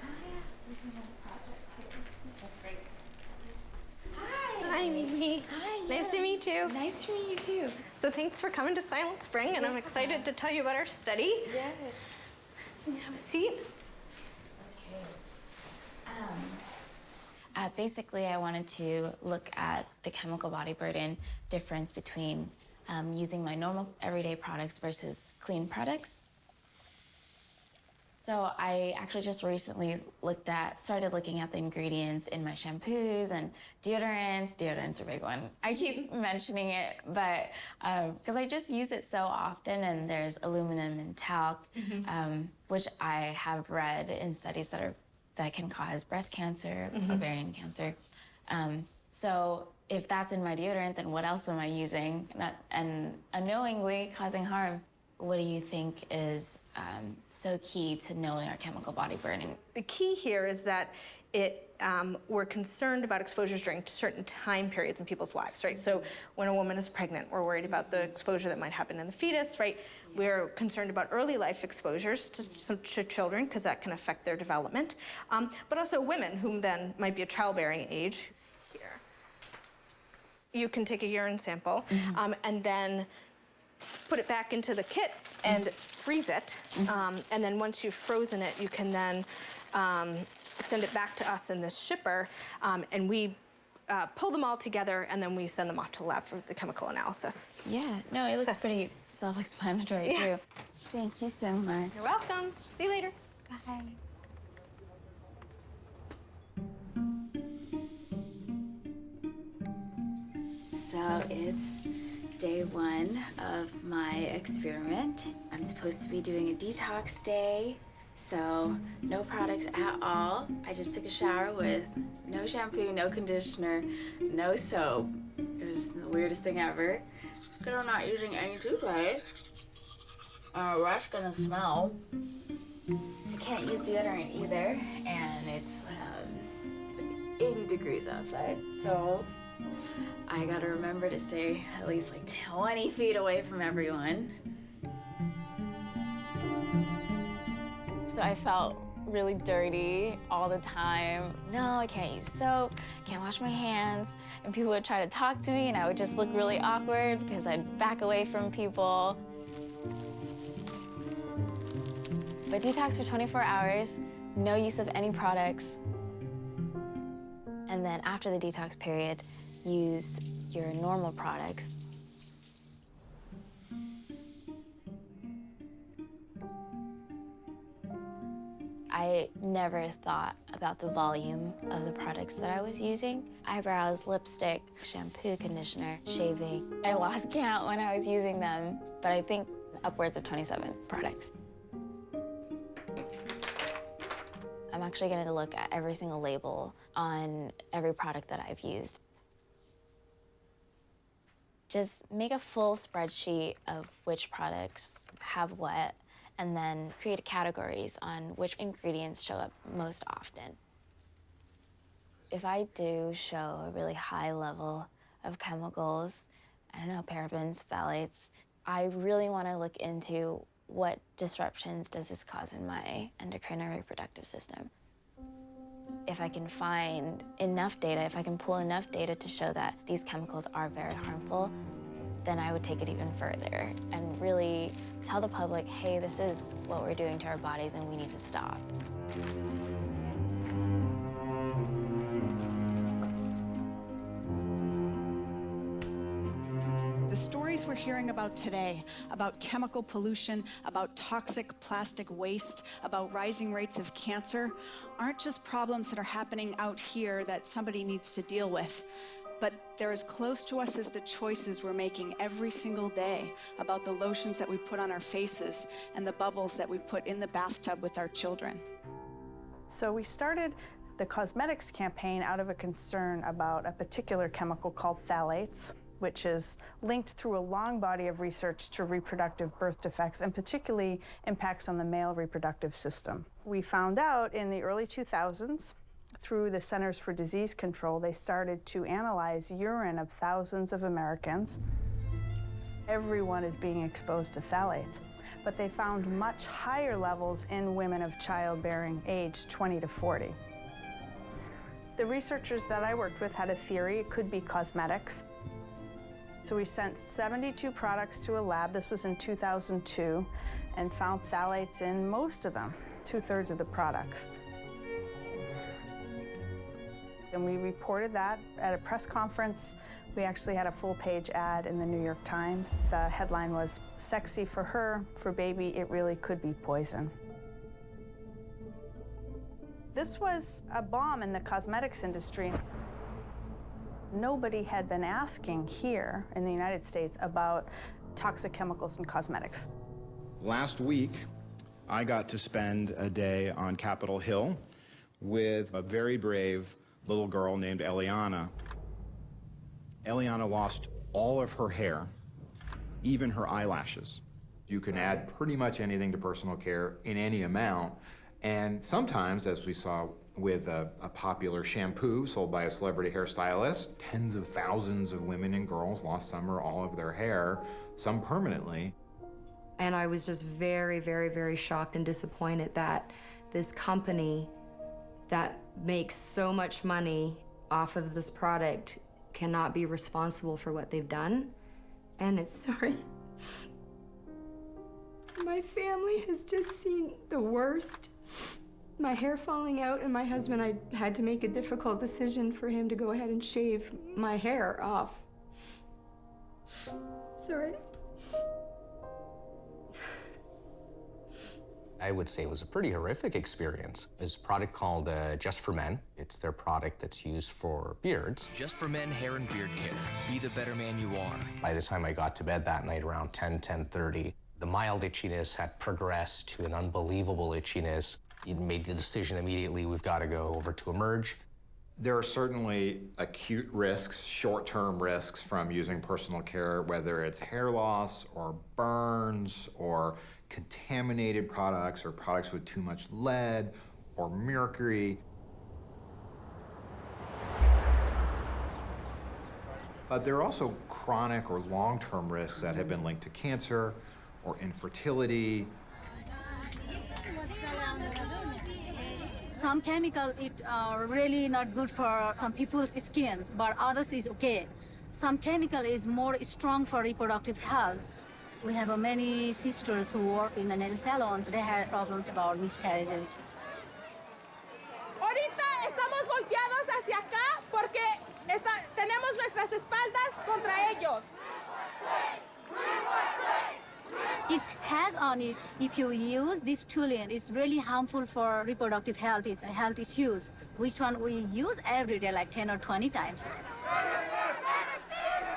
That's great. Hi, Mimi. Hi. Nice to meet you. Nice to meet you, too. So thanks for coming to Silent Spring, and I'm excited to tell you about our study. Yes. Have a seat. Basically, I wanted to look at the chemical body burden difference between using my normal everyday products versus clean products. So I actually just recently started looking at the ingredients in my shampoos and deodorants. Deodorant's a big one. I keep mentioning it, but because I just use it so often, and there's aluminum in talc, which I have read in studies that can cause breast cancer, ovarian cancer. So if that's in my deodorant, then what else am I using and unknowingly causing harm? What do you think is so key to knowing our chemical body burning? The key here is that we're concerned about exposures during certain time periods in people's lives, right? So when a woman is pregnant, we're worried about the exposure that might happen in the fetus, right? We're concerned about early life exposures to children, because that can affect their development. But also women, whom then might be a childbearing age. Here. You can take a urine sample and then put it back into the kit and freeze it. And then once you've frozen it, you can then send it back to us in this shipper, and we pull them all together, and then we send them off to the lab for the chemical analysis. Yeah, no, it looks pretty self-explanatory too. Thank you so much. You're welcome. See you later. Bye. So it's day 1 of my experiment. I'm supposed to be doing a detox day, so no products at all. I just took a shower with no shampoo, no conditioner, no soap. It was the weirdest thing ever. Because I'm not using any toothpaste. That's gonna smell. I can't use deodorant either, and it's 80 degrees outside, so I gotta remember to stay at least like 20 feet away from everyone. So I felt really dirty all the time. No, I can't use soap, can't wash my hands. And people would try to talk to me, and I would just look really awkward because I'd back away from people. But detox for 24 hours, no use of any products. And then after the detox period, use your normal products. I never thought about the volume of the products that I was using. Eyebrows, lipstick, shampoo, conditioner, shaving. I lost count when I was using them, but I think upwards of 27 products. I'm actually going to look at every single label on every product that I've used. Just make a full spreadsheet of which products have what, and then create categories on which ingredients show up most often. If I do show a really high level of chemicals, I don't know, parabens, phthalates, I really want to look into what disruptions does this cause in my endocrine or reproductive system. If I can find enough data, if I can pull enough data to show that these chemicals are very harmful, then I would take it even further and really tell the public, hey, this is what we're doing to our bodies and we need to stop. The stories we're hearing about today, about chemical pollution, about toxic plastic waste, about rising rates of cancer, aren't just problems that are happening out here that somebody needs to deal with, but they're as close to us as the choices we're making every single day about the lotions that we put on our faces and the bubbles that we put in the bathtub with our children. So we started the cosmetics campaign out of a concern about a particular chemical called phthalates, which is linked through a long body of research to reproductive birth defects and particularly impacts on the male reproductive system. We found out in the early 2000s, through the Centers for Disease Control, they started to analyze urine of thousands of Americans. Everyone is being exposed to phthalates, but they found much higher levels in women of childbearing age, 20 to 40. The researchers that I worked with had a theory it could be cosmetics. So we sent 72 products to a lab, this was in 2002, and found phthalates in most of them, 2/3 of the products. And we reported that at a press conference. We actually had a full-page ad in the New York Times. The headline was, "Sexy for her, for baby, it really could be poison." This was a bomb in the cosmetics industry. Nobody had been asking here in the United States about toxic chemicals in cosmetics. Last week, I got to spend a day on Capitol Hill with a very brave little girl named Eliana. Eliana lost all of her hair, even her eyelashes. You can add pretty much anything to personal care in any amount, and sometimes, as we saw with a popular shampoo sold by a celebrity hairstylist, tens of thousands of women and girls lost some or all of their hair, some permanently. And I was just very, very, very shocked and disappointed that this company that makes so much money off of this product cannot be responsible for what they've done. And it's sorry. My family has just seen the worst. My hair falling out, and my husband, I had to make a difficult decision for him to go ahead and shave my hair off. Sorry. I would say it was a pretty horrific experience. There's a product called Just for Men. It's their product that's used for beards. Just for Men hair and beard care. Be the better man you are. By the time I got to bed that night around 10:30, the mild itchiness had progressed to an unbelievable itchiness. It made the decision immediately, we've got to go over to Emerge. There are certainly acute risks, short-term risks from using personal care, whether it's hair loss or burns or contaminated products or products with too much lead or mercury. But there are also chronic or long-term risks that have been linked to cancer or infertility. Some chemical are really not good for some people's skin, but others is okay. Some chemical is more strong for reproductive health. We have many sisters who work in the nail salon. They had problems about miscarriages. Ahorita estamos volteados hacia acá porque tenemos nuestras espaldas contra ellos. It has on it, if you use this toluene, it's really harmful for reproductive health issues, which one we use every day, like 10 or 20 times.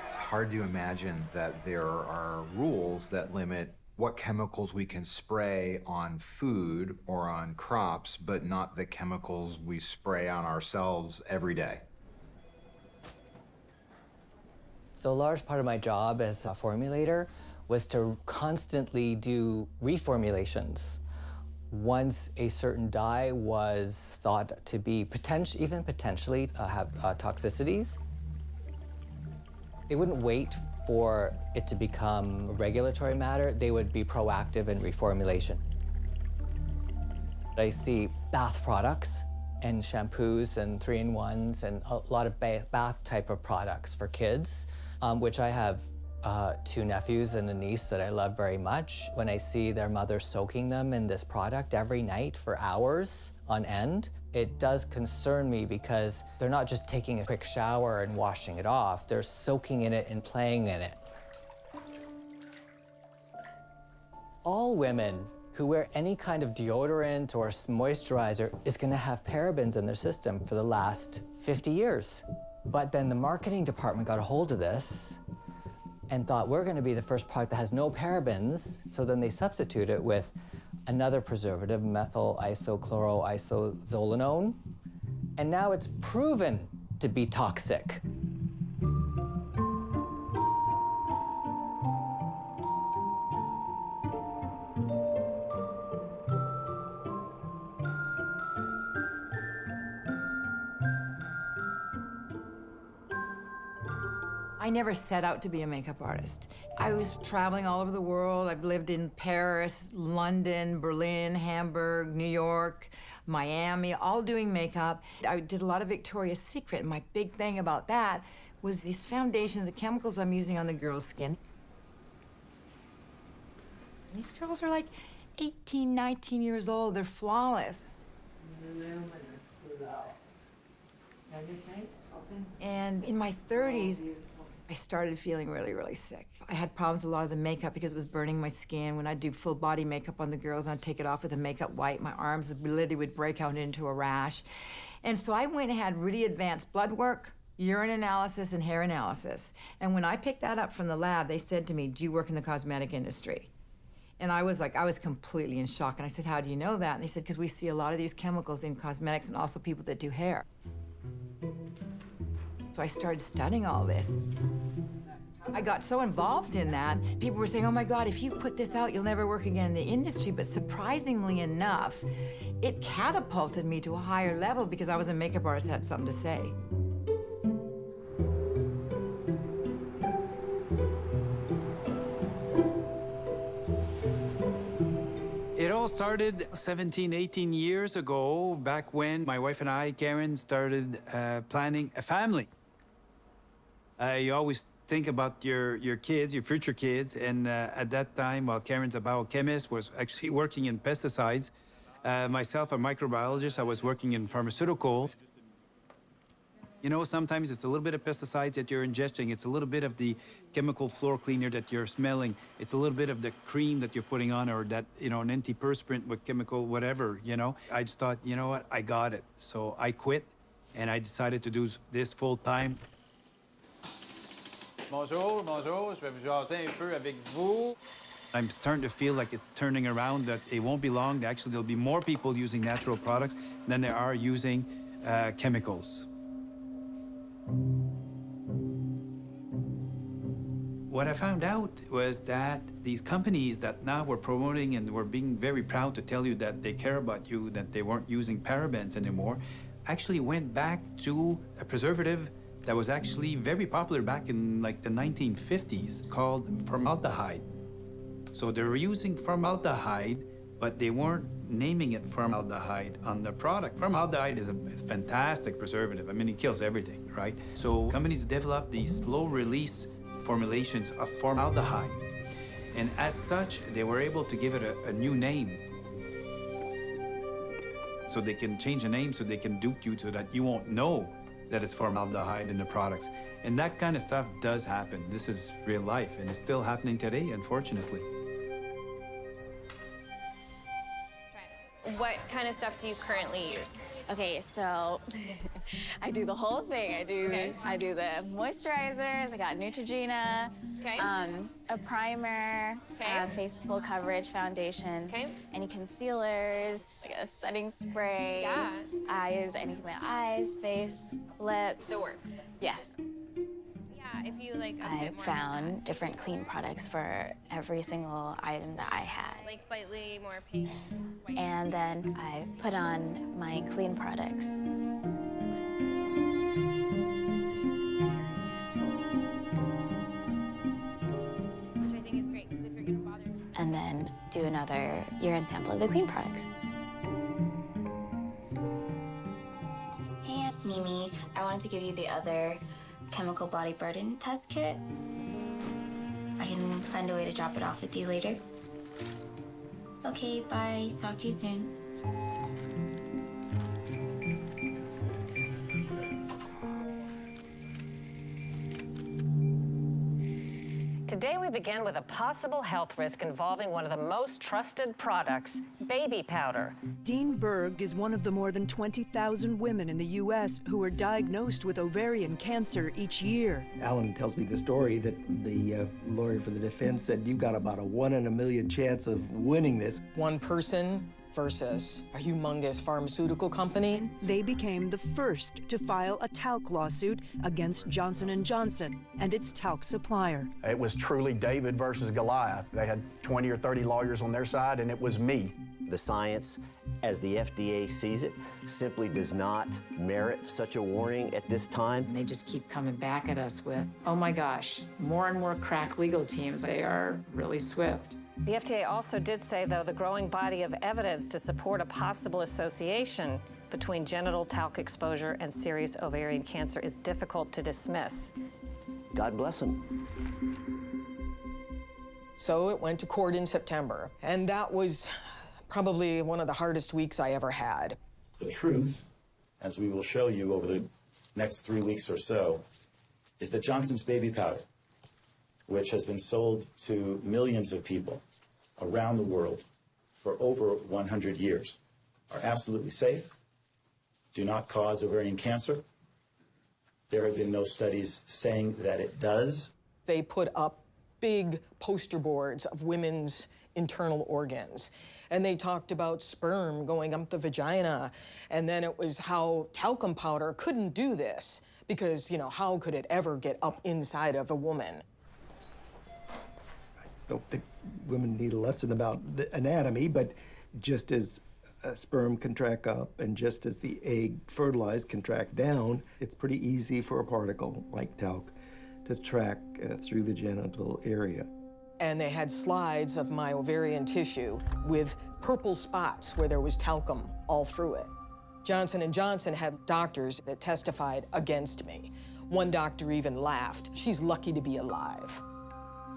It's hard to imagine that there are rules that limit what chemicals we can spray on food or on crops, but not the chemicals we spray on ourselves every day. So a large part of my job as a formulator was to constantly do reformulations. Once a certain dye was thought to be even potentially have toxicities, they wouldn't wait for it to become a regulatory matter. They would be proactive in reformulation. I see bath products and shampoos and 3-in-1s and a lot of bath type of products for kids, which I have 2 nephews and a niece that I love very much. When I see their mother soaking them in this product every night for hours on end, it does concern me because they're not just taking a quick shower and washing it off, they're soaking in it and playing in it. All women who wear any kind of deodorant or moisturizer is going to have parabens in their system for the last 50 years. But then the marketing department got a hold of this and thought we're going to be the first product that has no parabens, so then they substitute it with another preservative, methyl isochloroisozolinone, and now it's proven to be toxic. I never set out to be a makeup artist. I was traveling all over the world. I've lived in Paris, London, Berlin, Hamburg, New York, Miami, all doing makeup. I did a lot of Victoria's Secret, and my big thing about that was these foundations, the chemicals I'm using on the girl's skin. These girls are like 18, 19 years old. They're flawless. And in my 30s, I started feeling really, really sick. I had problems with a lot of the makeup because it was burning my skin. When I'd do full body makeup on the girls, I'd take it off with a makeup wipe. My arms literally would break out into a rash. And so I went and had really advanced blood work, urine analysis, and hair analysis. And when I picked that up from the lab, they said to me, "Do you work in the cosmetic industry?" And I was completely in shock. And I said, "How do you know that?" And they said, "Because we see a lot of these chemicals in cosmetics and also people that do hair." So I started studying all this. I got so involved in that, people were saying, "Oh my God, if you put this out, you'll never work again in the industry." But surprisingly enough, it catapulted me to a higher level because I was a makeup artist, had something to say. It all started 17, 18 years ago, back when my wife and I, Karen, started planning a family. You always think about your kids, your future kids, and at that time, while Karen's a biochemist, was actually working in pesticides. Myself, a microbiologist, I was working in pharmaceuticals. You know, sometimes it's a little bit of pesticides that you're ingesting. It's a little bit of the chemical floor cleaner that you're smelling. It's a little bit of the cream that you're putting on, or that, you know, an antiperspirant with chemical whatever, you know. I just thought, you know what, I got it. So I quit, and I decided to do this full time. Bonjour, bonjour, je vais vous jaser un peu avec vous. I'm starting to feel like it's turning around, that it won't be long. Actually, there'll be more people using natural products than there are using chemicals. What I found out was that these companies that now were promoting and were being very proud to tell you that they care about you, that they weren't using parabens anymore, actually went back to a preservative that was actually very popular back in like the 1950s called formaldehyde. So they were using formaldehyde, but they weren't naming it formaldehyde on the product. Formaldehyde is a fantastic preservative. I mean, it kills everything, right? So companies developed these slow-release formulations of formaldehyde. And as such, they were able to give it a new name. So they can change the name so they can dupe you so that you won't know that it's formaldehyde in the products. And that kind of stuff does happen. This is real life, and it's still happening today, unfortunately. What kind of stuff do you currently use? Okay, so I do the whole thing. I do the moisturizers. I got Neutrogena, a primer, face full coverage foundation, any concealers, like a setting spray. Yeah. I use anything for my eyes, face, lips. It works. Yes. Yeah, if you like a I bit more found different clean products for every single item that I had. like slightly more pink. White. And then I put on my clean products. Which I think is great, because if you're gonna bother. And then do another urine sample of the clean products. Hey, it's Mimi. I wanted to give you the other chemical body burden test kit. I can find a way to drop it off with you later. Okay, bye. Talk to you soon. Today we begin with a possible health risk involving one of the most trusted products, baby powder. Deane Berg is one of the more than 20,000 women in the U.S. who are diagnosed with ovarian cancer each year. Alan tells me the story that the lawyer for the defense said you've got about a 1 in a million chance of winning this. One person versus a humongous pharmaceutical company. They became the first to file a talc lawsuit against Johnson & Johnson and its talc supplier. It was truly David versus Goliath. They had 20 or 30 lawyers on their side, and it was me. The science, as the FDA sees it, simply does not merit such a warning at this time. And they just keep coming back at us with, oh my gosh, more and more crack legal teams. They are really swift. The FDA also did say, though, the growing body of evidence to support a possible association between genital talc exposure and serious ovarian cancer is difficult to dismiss. God bless them. So it went to court in September, and that was probably one of the hardest weeks I ever had. The truth, as we will show you over the next 3 weeks or so, is that Johnson's baby powder, which has been sold to millions of people around the world for over 100 years, are absolutely safe, do not cause ovarian cancer. There have been no studies saying that it does. They put up big poster boards of women's internal organs. And they talked about sperm going up the vagina. And then it was how talcum powder couldn't do this because, you know, how could it ever get up inside of a woman? I don't think women need a lesson about the anatomy, but just as a sperm can track up and just as the egg fertilized can track down, it's pretty easy for a particle like talc to track through the genital area. And they had slides of my ovarian tissue with purple spots where there was talcum all through it. Johnson & Johnson had doctors that testified against me. One doctor even laughed. She's lucky to be alive.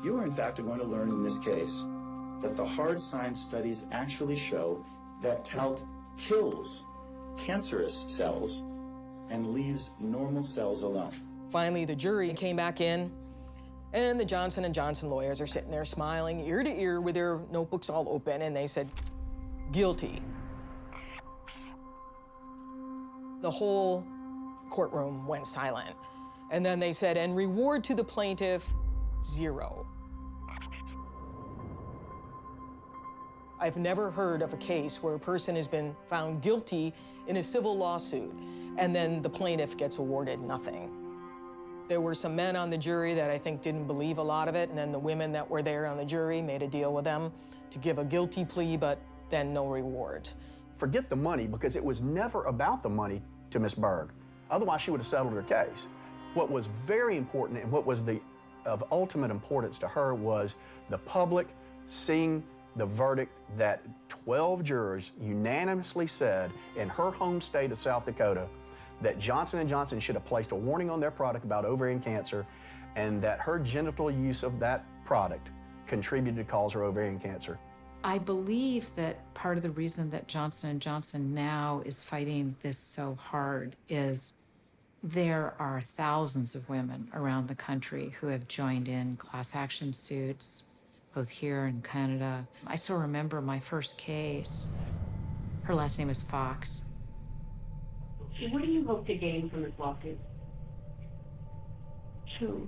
You are in fact going to learn in this case that the hard science studies actually show that talc kills cancerous cells and leaves normal cells alone. Finally, the jury came back in, and the Johnson & Johnson lawyers are sitting there smiling ear to ear with their notebooks all open, and they said, guilty. The whole courtroom went silent. And then they said, and reward to the plaintiff, 0. I've never heard of a case where a person has been found guilty in a civil lawsuit, and then the plaintiff gets awarded nothing. There were some men on the jury that I think didn't believe a lot of it, and then the women that were there on the jury made a deal with them to give a guilty plea, but then no rewards. Forget the money, because it was never about the money to Miss Berg. Otherwise, she would have settled her case. What was very important and what was of ultimate importance to her was the public seeing the verdict that 12 jurors unanimously said in her home state of South Dakota that Johnson & Johnson should have placed a warning on their product about ovarian cancer, and that her genital use of that product contributed to cause her ovarian cancer. I believe that part of the reason that Johnson & Johnson now is fighting this so hard is there are thousands of women around the country who have joined in class action suits, both here and Canada. I still remember my first case. Her last name is Fox. What do you hope to gain from this lawsuit? To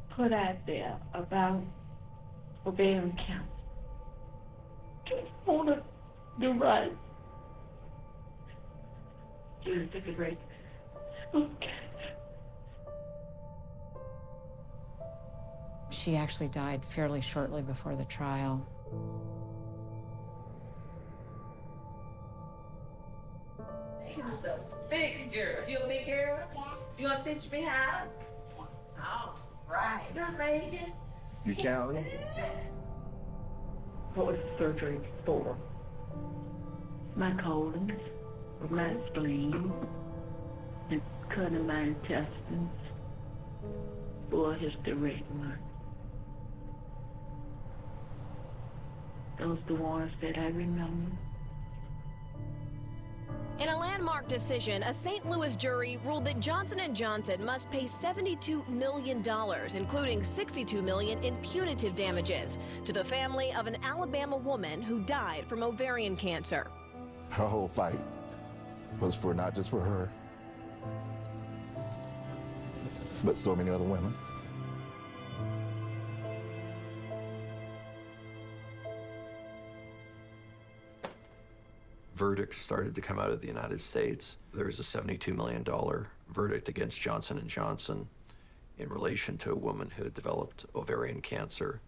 put out there about ovarian cancer. Just want to do right. Just take a break. Okay. She actually died fairly shortly before the trial. She's a big girl. You a big girl? You gonna teach me how? All right. You made it. You counting? What was the surgery for? My colon, my spleen, and cutting my intestines for a hysterectomy. Those are the ones that I remember. In a landmark decision, a St. Louis jury ruled that Johnson & Johnson must pay $72 million, including $62 million in punitive damages, to the family of an Alabama woman who died from ovarian cancer. Her whole fight was for not just for her, but so many other women. Verdicts started to come out of the United States. There was a $72 million verdict against Johnson & Johnson in relation to a woman who had developed ovarian cancer.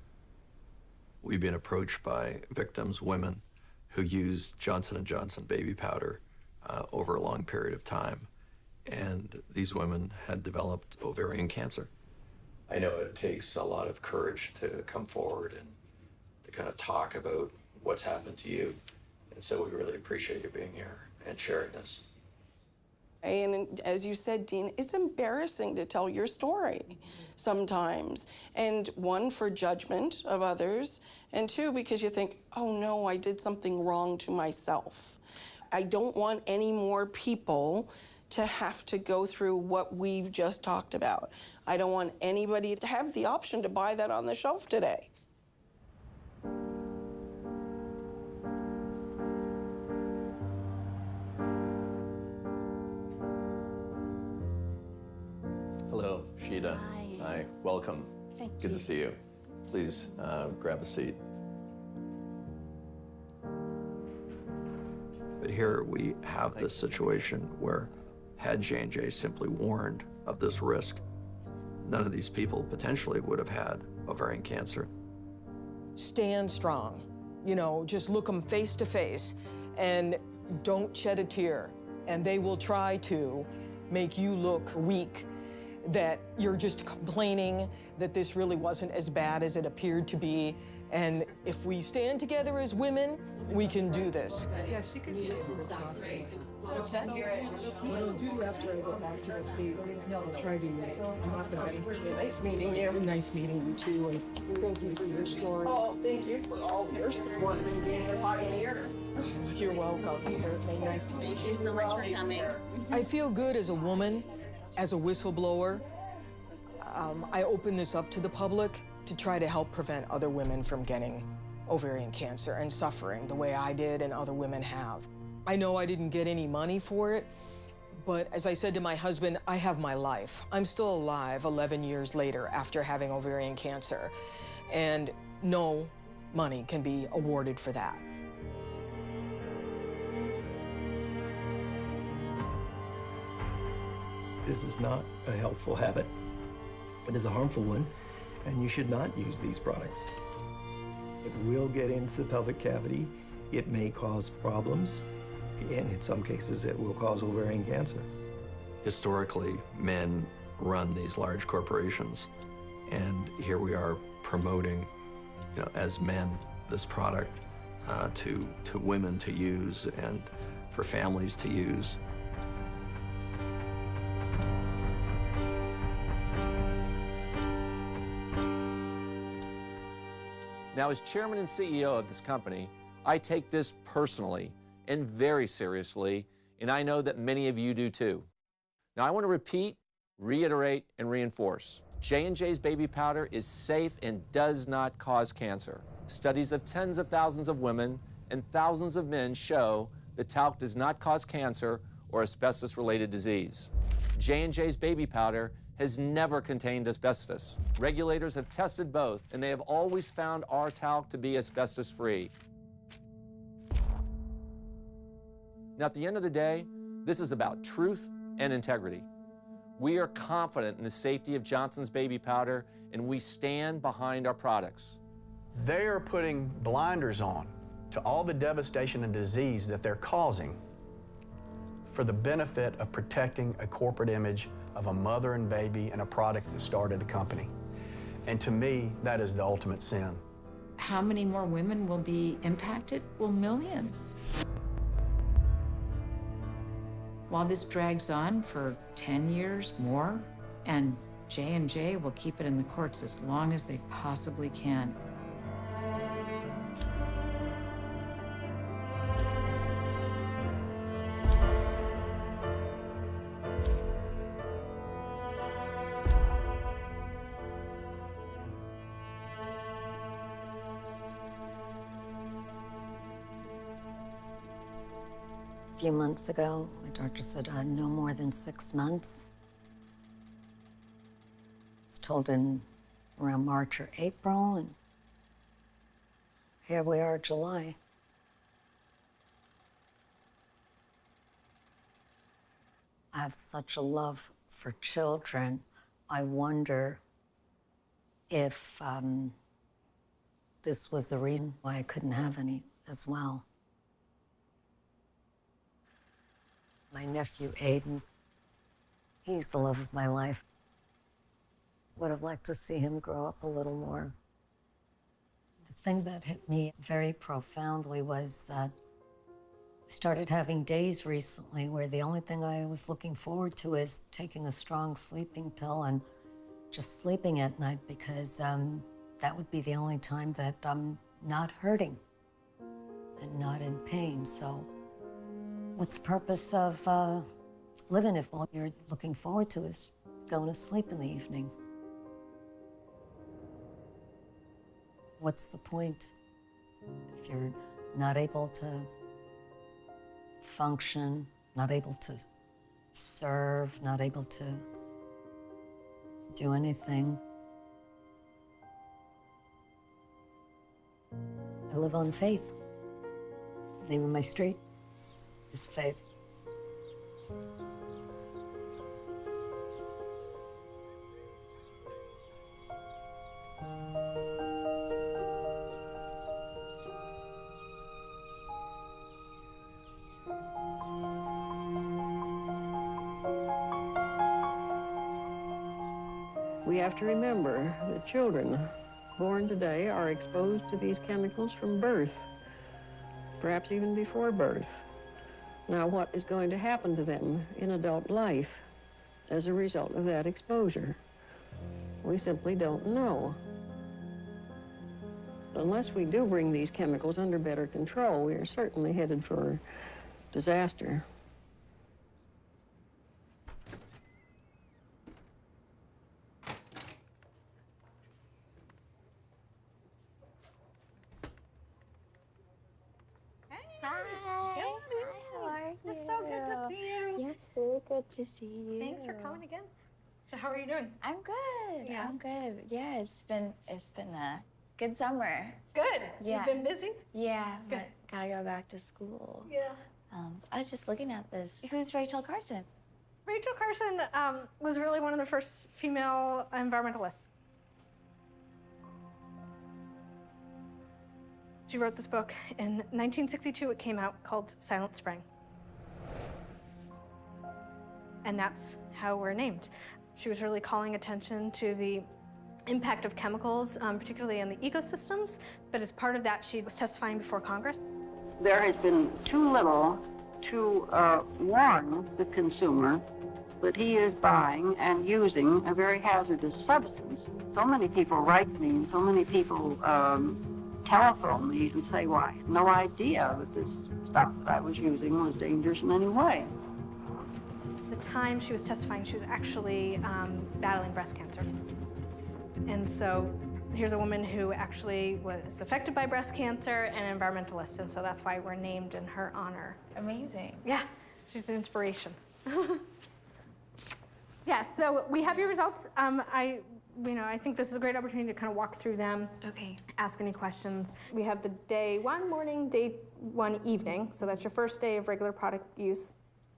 We've been approached by victims, women, who used Johnson & Johnson baby powder over a long period of time. And these women had developed ovarian cancer. I know it takes a lot of courage to come forward and to kind of talk about what's happened to you. And so we really appreciate you being here and sharing this. And as you said, Deane, it's embarrassing to tell your story sometimes. And one, for judgment of others, and two, because you think, oh no, I did something wrong to myself. I don't want any more people to have to go through what we've just talked about. I don't want anybody to have the option to buy that on the shelf today. Hello, Sheeta. Hi, welcome. Good to see you. Please grab a seat. But here we have this situation where had J&J simply warned of this risk, none of these people potentially would have had ovarian cancer. Stand strong. You know, just look them face to face and don't shed a tear. And they will try to make you look weak, that you're just complaining that this really wasn't as bad as it appeared to be. And if we stand together as women, we can do this. Yeah, she could use it. What's that? What I'll do after I go back to the States is I'll try to Nice meeting you. Nice meeting you too, and thank you for your story. Oh, thank you for all your support and being a pioneer. You're welcome. Certainly nice to meet you. Thank you so much for coming. I feel good as a woman, as a whistleblower. I open this up to the public to try to help prevent other women from getting ovarian cancer and suffering the way I did and other women have. I know I didn't get any money for it, but as I said to my husband, I have my life. I'm still alive 11 years later after having ovarian cancer, and no money can be awarded for that. This is not a helpful habit. It is a harmful one, and you should not use these products. It will get into the pelvic cavity. It may cause problems, and in some cases, it will cause ovarian cancer. Historically, men run these large corporations, and here we are promoting, as men, this product to women to use and for families to use. Now, as chairman and CEO of this company, I take this personally and very seriously, and I know that many of you do too. Now, I want to repeat, reiterate, and reinforce. J&J's baby powder is safe and does not cause cancer. Studies of tens of thousands of women and thousands of men show that talc does not cause cancer or asbestos-related disease. J&J's baby powder has never contained asbestos. Regulators have tested both, and they have always found our talc to be asbestos-free. Now, at the end of the day, this is about truth and integrity. We are confident in the safety of Johnson's baby powder, and we stand behind our products. They are putting blinders on to all the devastation and disease that they're causing for the benefit of protecting a corporate image of a mother and baby and a product that started the company. And to me, that is the ultimate sin. How many more women will be impacted? Well, millions. While this drags on for 10 years more, and J&J will keep it in the courts as long as they possibly can. A few months ago, my doctor said no more than 6 months. I was told in around March or April, and here we are, July. I have such a love for children. I wonder if this was the reason why I couldn't have any as well. My nephew, Aiden, he's the love of my life. Would have liked to see him grow up a little more. The thing that hit me very profoundly was that I started having days recently where the only thing I was looking forward to is taking a strong sleeping pill and just sleeping at night, because that would be the only time that I'm not hurting and not in pain. So what's the purpose of living if all you're looking forward to is going to sleep in the evening? What's the point if you're not able to function, not able to serve, not able to do anything? I live on faith. The name of my street is Faith. We have to remember that children born today are exposed to these chemicals from birth, perhaps even before birth. Now, what is going to happen to them in adult life as a result of that exposure? We simply don't know. Unless we do bring these chemicals under better control, we are certainly headed for disaster. Good to see you. Thanks for coming again. So how are you doing? I'm good. Yeah. I'm good. Yeah, it's been a good summer. Good. Yeah. You've been busy? Yeah, Good. but gotta go back to school. Yeah. I was just looking at this. Who's Rachel Carson? Rachel Carson was really one of the first female environmentalists. She wrote this book in 1962. It came out called Silent Spring. And that's how we're named. She was really calling attention to the impact of chemicals, particularly on the ecosystems, but as part of that, she was testifying before Congress. There has been too little to warn the consumer that he is buying and using a very hazardous substance. So many people write me and so many people telephone me and say, well, I had no idea that this stuff that I was using was dangerous in any way. The time she was testifying, she was actually battling breast cancer. And so here's a woman who actually was affected by breast cancer and an environmentalist, and so that's why we're named in her honor. Amazing. Yeah, she's an inspiration. Yeah, so we have your results. I think this is a great opportunity to kind of walk through them. Okay. Ask any questions. We have the day 1 morning, day 1 evening, so that's your first day of regular product use.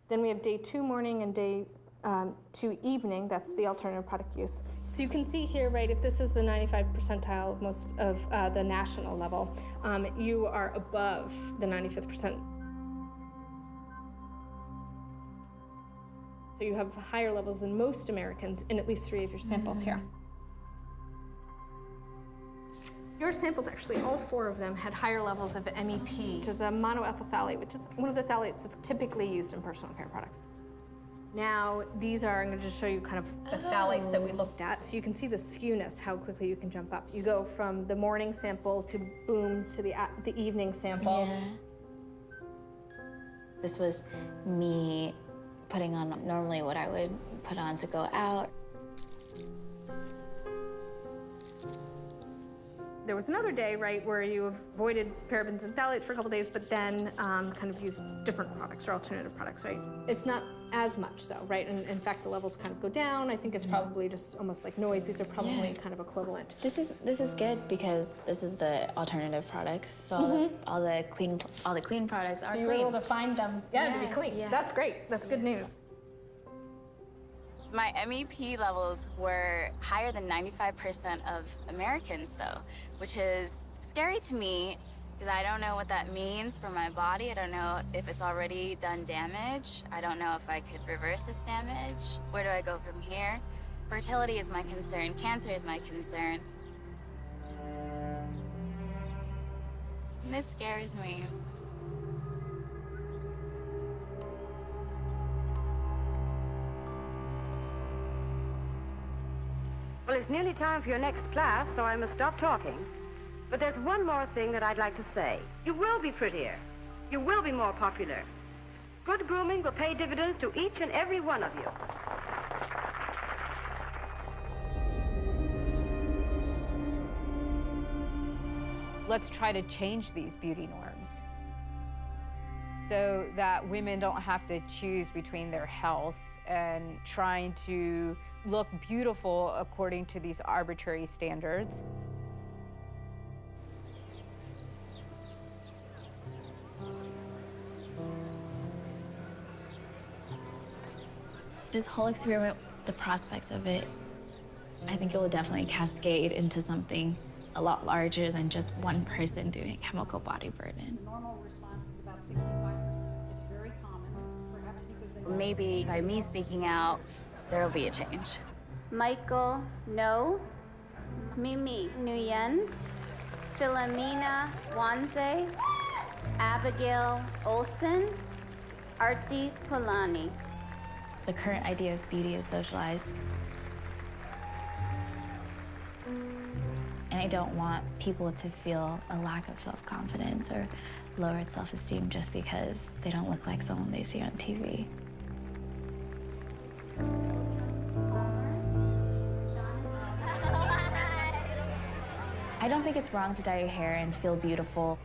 Then we have day 2 morning and day 2 evening. That's the alternative product use. So you can see here, right, if this is the 95th percentile of most of the national level, you are above the 95th percent. So you have higher levels than most Americans in at least 3 of your samples here. Your samples, actually, all 4 of them had higher levels of MEP, which is a monoethyl phthalate, which is one of the phthalates that's typically used in personal care products. Now, these are, I'm going to just show you kind of the phthalates that we looked at. So you can see the skewness, how quickly you can jump up. You go from the morning sample to boom to the evening sample. Yeah. This was me putting on normally what I would put on to go out. There was another day, right, where you avoided parabens and phthalates for a couple days, but then kind of used different products or alternative products, right? It's not as much so, right? And in fact, the levels kind of go down. I think it's probably just almost like noise. These are probably kind of equivalent. This is good because this is the alternative products. So all the clean products are So clean. you were able to find them, to be clean. Yeah. That's great. That's good news. My MEP levels were higher than 95% of Americans, though, which is scary to me because I don't know what that means for my body. I don't know if it's already done damage. I don't know if I could reverse this damage. Where do I go from here? Fertility is my concern. Cancer is my concern. And it scares me. Well, it's nearly time for your next class, so I must stop talking. But there's one more thing that I'd like to say. You will be prettier. You will be more popular. Good grooming will pay dividends to each and every one of you. Let's try to change these beauty norms so that women don't have to choose between their health and trying to look beautiful according to these arbitrary standards. This whole experiment, the prospects of it, I think it will definitely cascade into something a lot larger than just one person doing chemical body burden. Normal response is about 65%. It's very common, perhaps because they... Maybe by me speaking out, there will be a change. Michael, no. Mimi, Nguyen. Philomena Wanze. Abigail Olson. Arti Polani. The current idea of beauty is socialized. And I don't want people to feel a lack of self-confidence or lowered self-esteem just because they don't look like someone they see on TV. I don't think it's wrong to dye your hair and feel beautiful.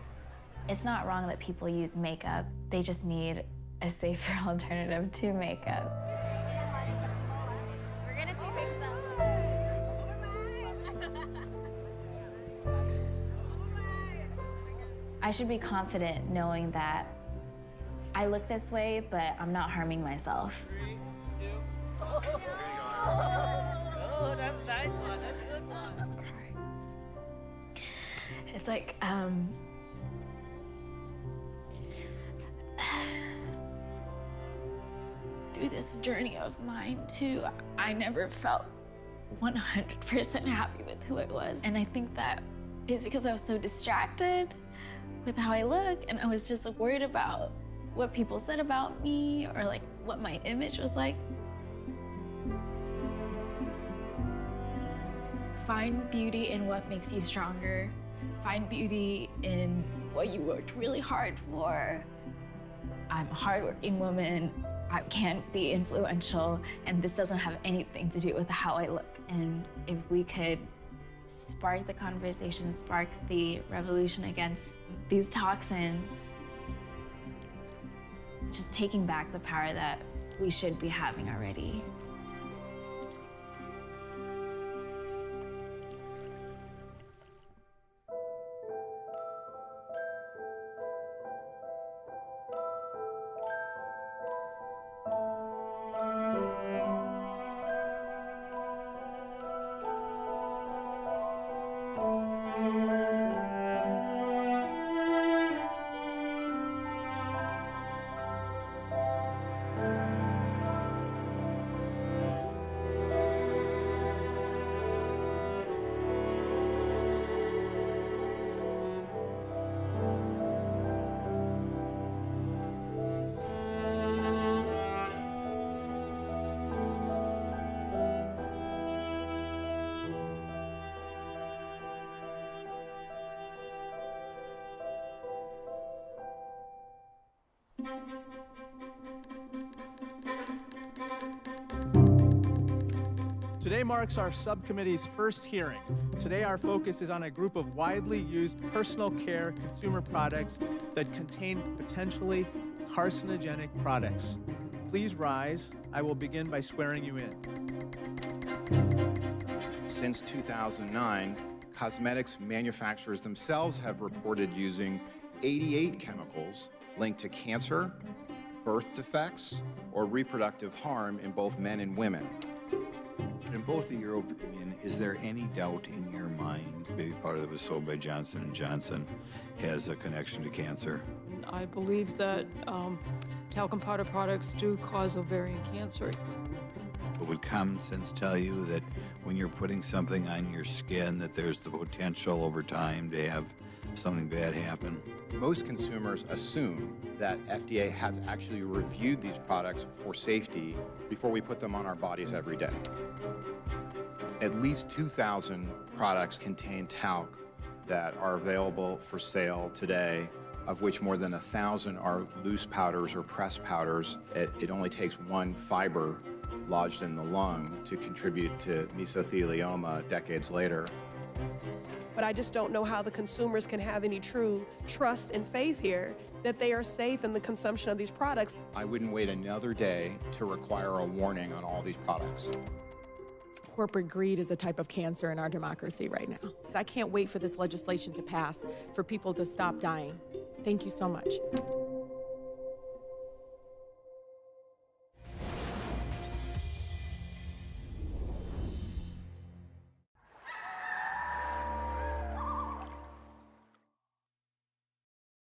It's not wrong that people use makeup. They just need a safer alternative to makeup. We're gonna take pictures of I should be confident knowing that I look this way, but I'm not harming myself. 3, 2. Oh, that's a nice one. That's a good one. It's like, through this journey of mine too, I never felt 100% happy with who I was. And I think that is because I was so distracted with how I look, and I was just worried about what people said about me or like what my image was like. Find beauty in what makes you stronger. Find beauty in what you worked really hard for. I'm a hardworking woman. I can't be influential, and this doesn't have anything to do with how I look. And if we could spark the conversation, spark the revolution against these toxins, just taking back the power that we should be having already. Today marks our subcommittee's first hearing. Today our focus is on a group of widely used personal care consumer products that contain potentially carcinogenic products. Please rise. I will begin by swearing you in. Since 2009, cosmetics manufacturers themselves have reported using 88 chemicals linked to cancer, birth defects, or reproductive harm in both men and women. In both of your opinion, is there any doubt in your mind baby powder that was sold by Johnson & Johnson has a connection to cancer? I believe that talcum powder products do cause ovarian cancer. But would common sense tell you that when you're putting something on your skin that there's the potential over time to have something bad happen? Most consumers assume that FDA has actually reviewed these products for safety before we put them on our bodies every day. At least 2,000 products contain talc that are available for sale today of which more than 1,000 are loose powders or pressed powders. It only takes one fiber lodged in the lung to contribute to mesothelioma decades later. But I just don't know how the consumers can have any true trust and faith here that they are safe in the consumption of these products. I wouldn't wait another day to require a warning on all these products. Corporate greed is a type of cancer in our democracy right now. I can't wait for this legislation to pass for people to stop dying. Thank you so much.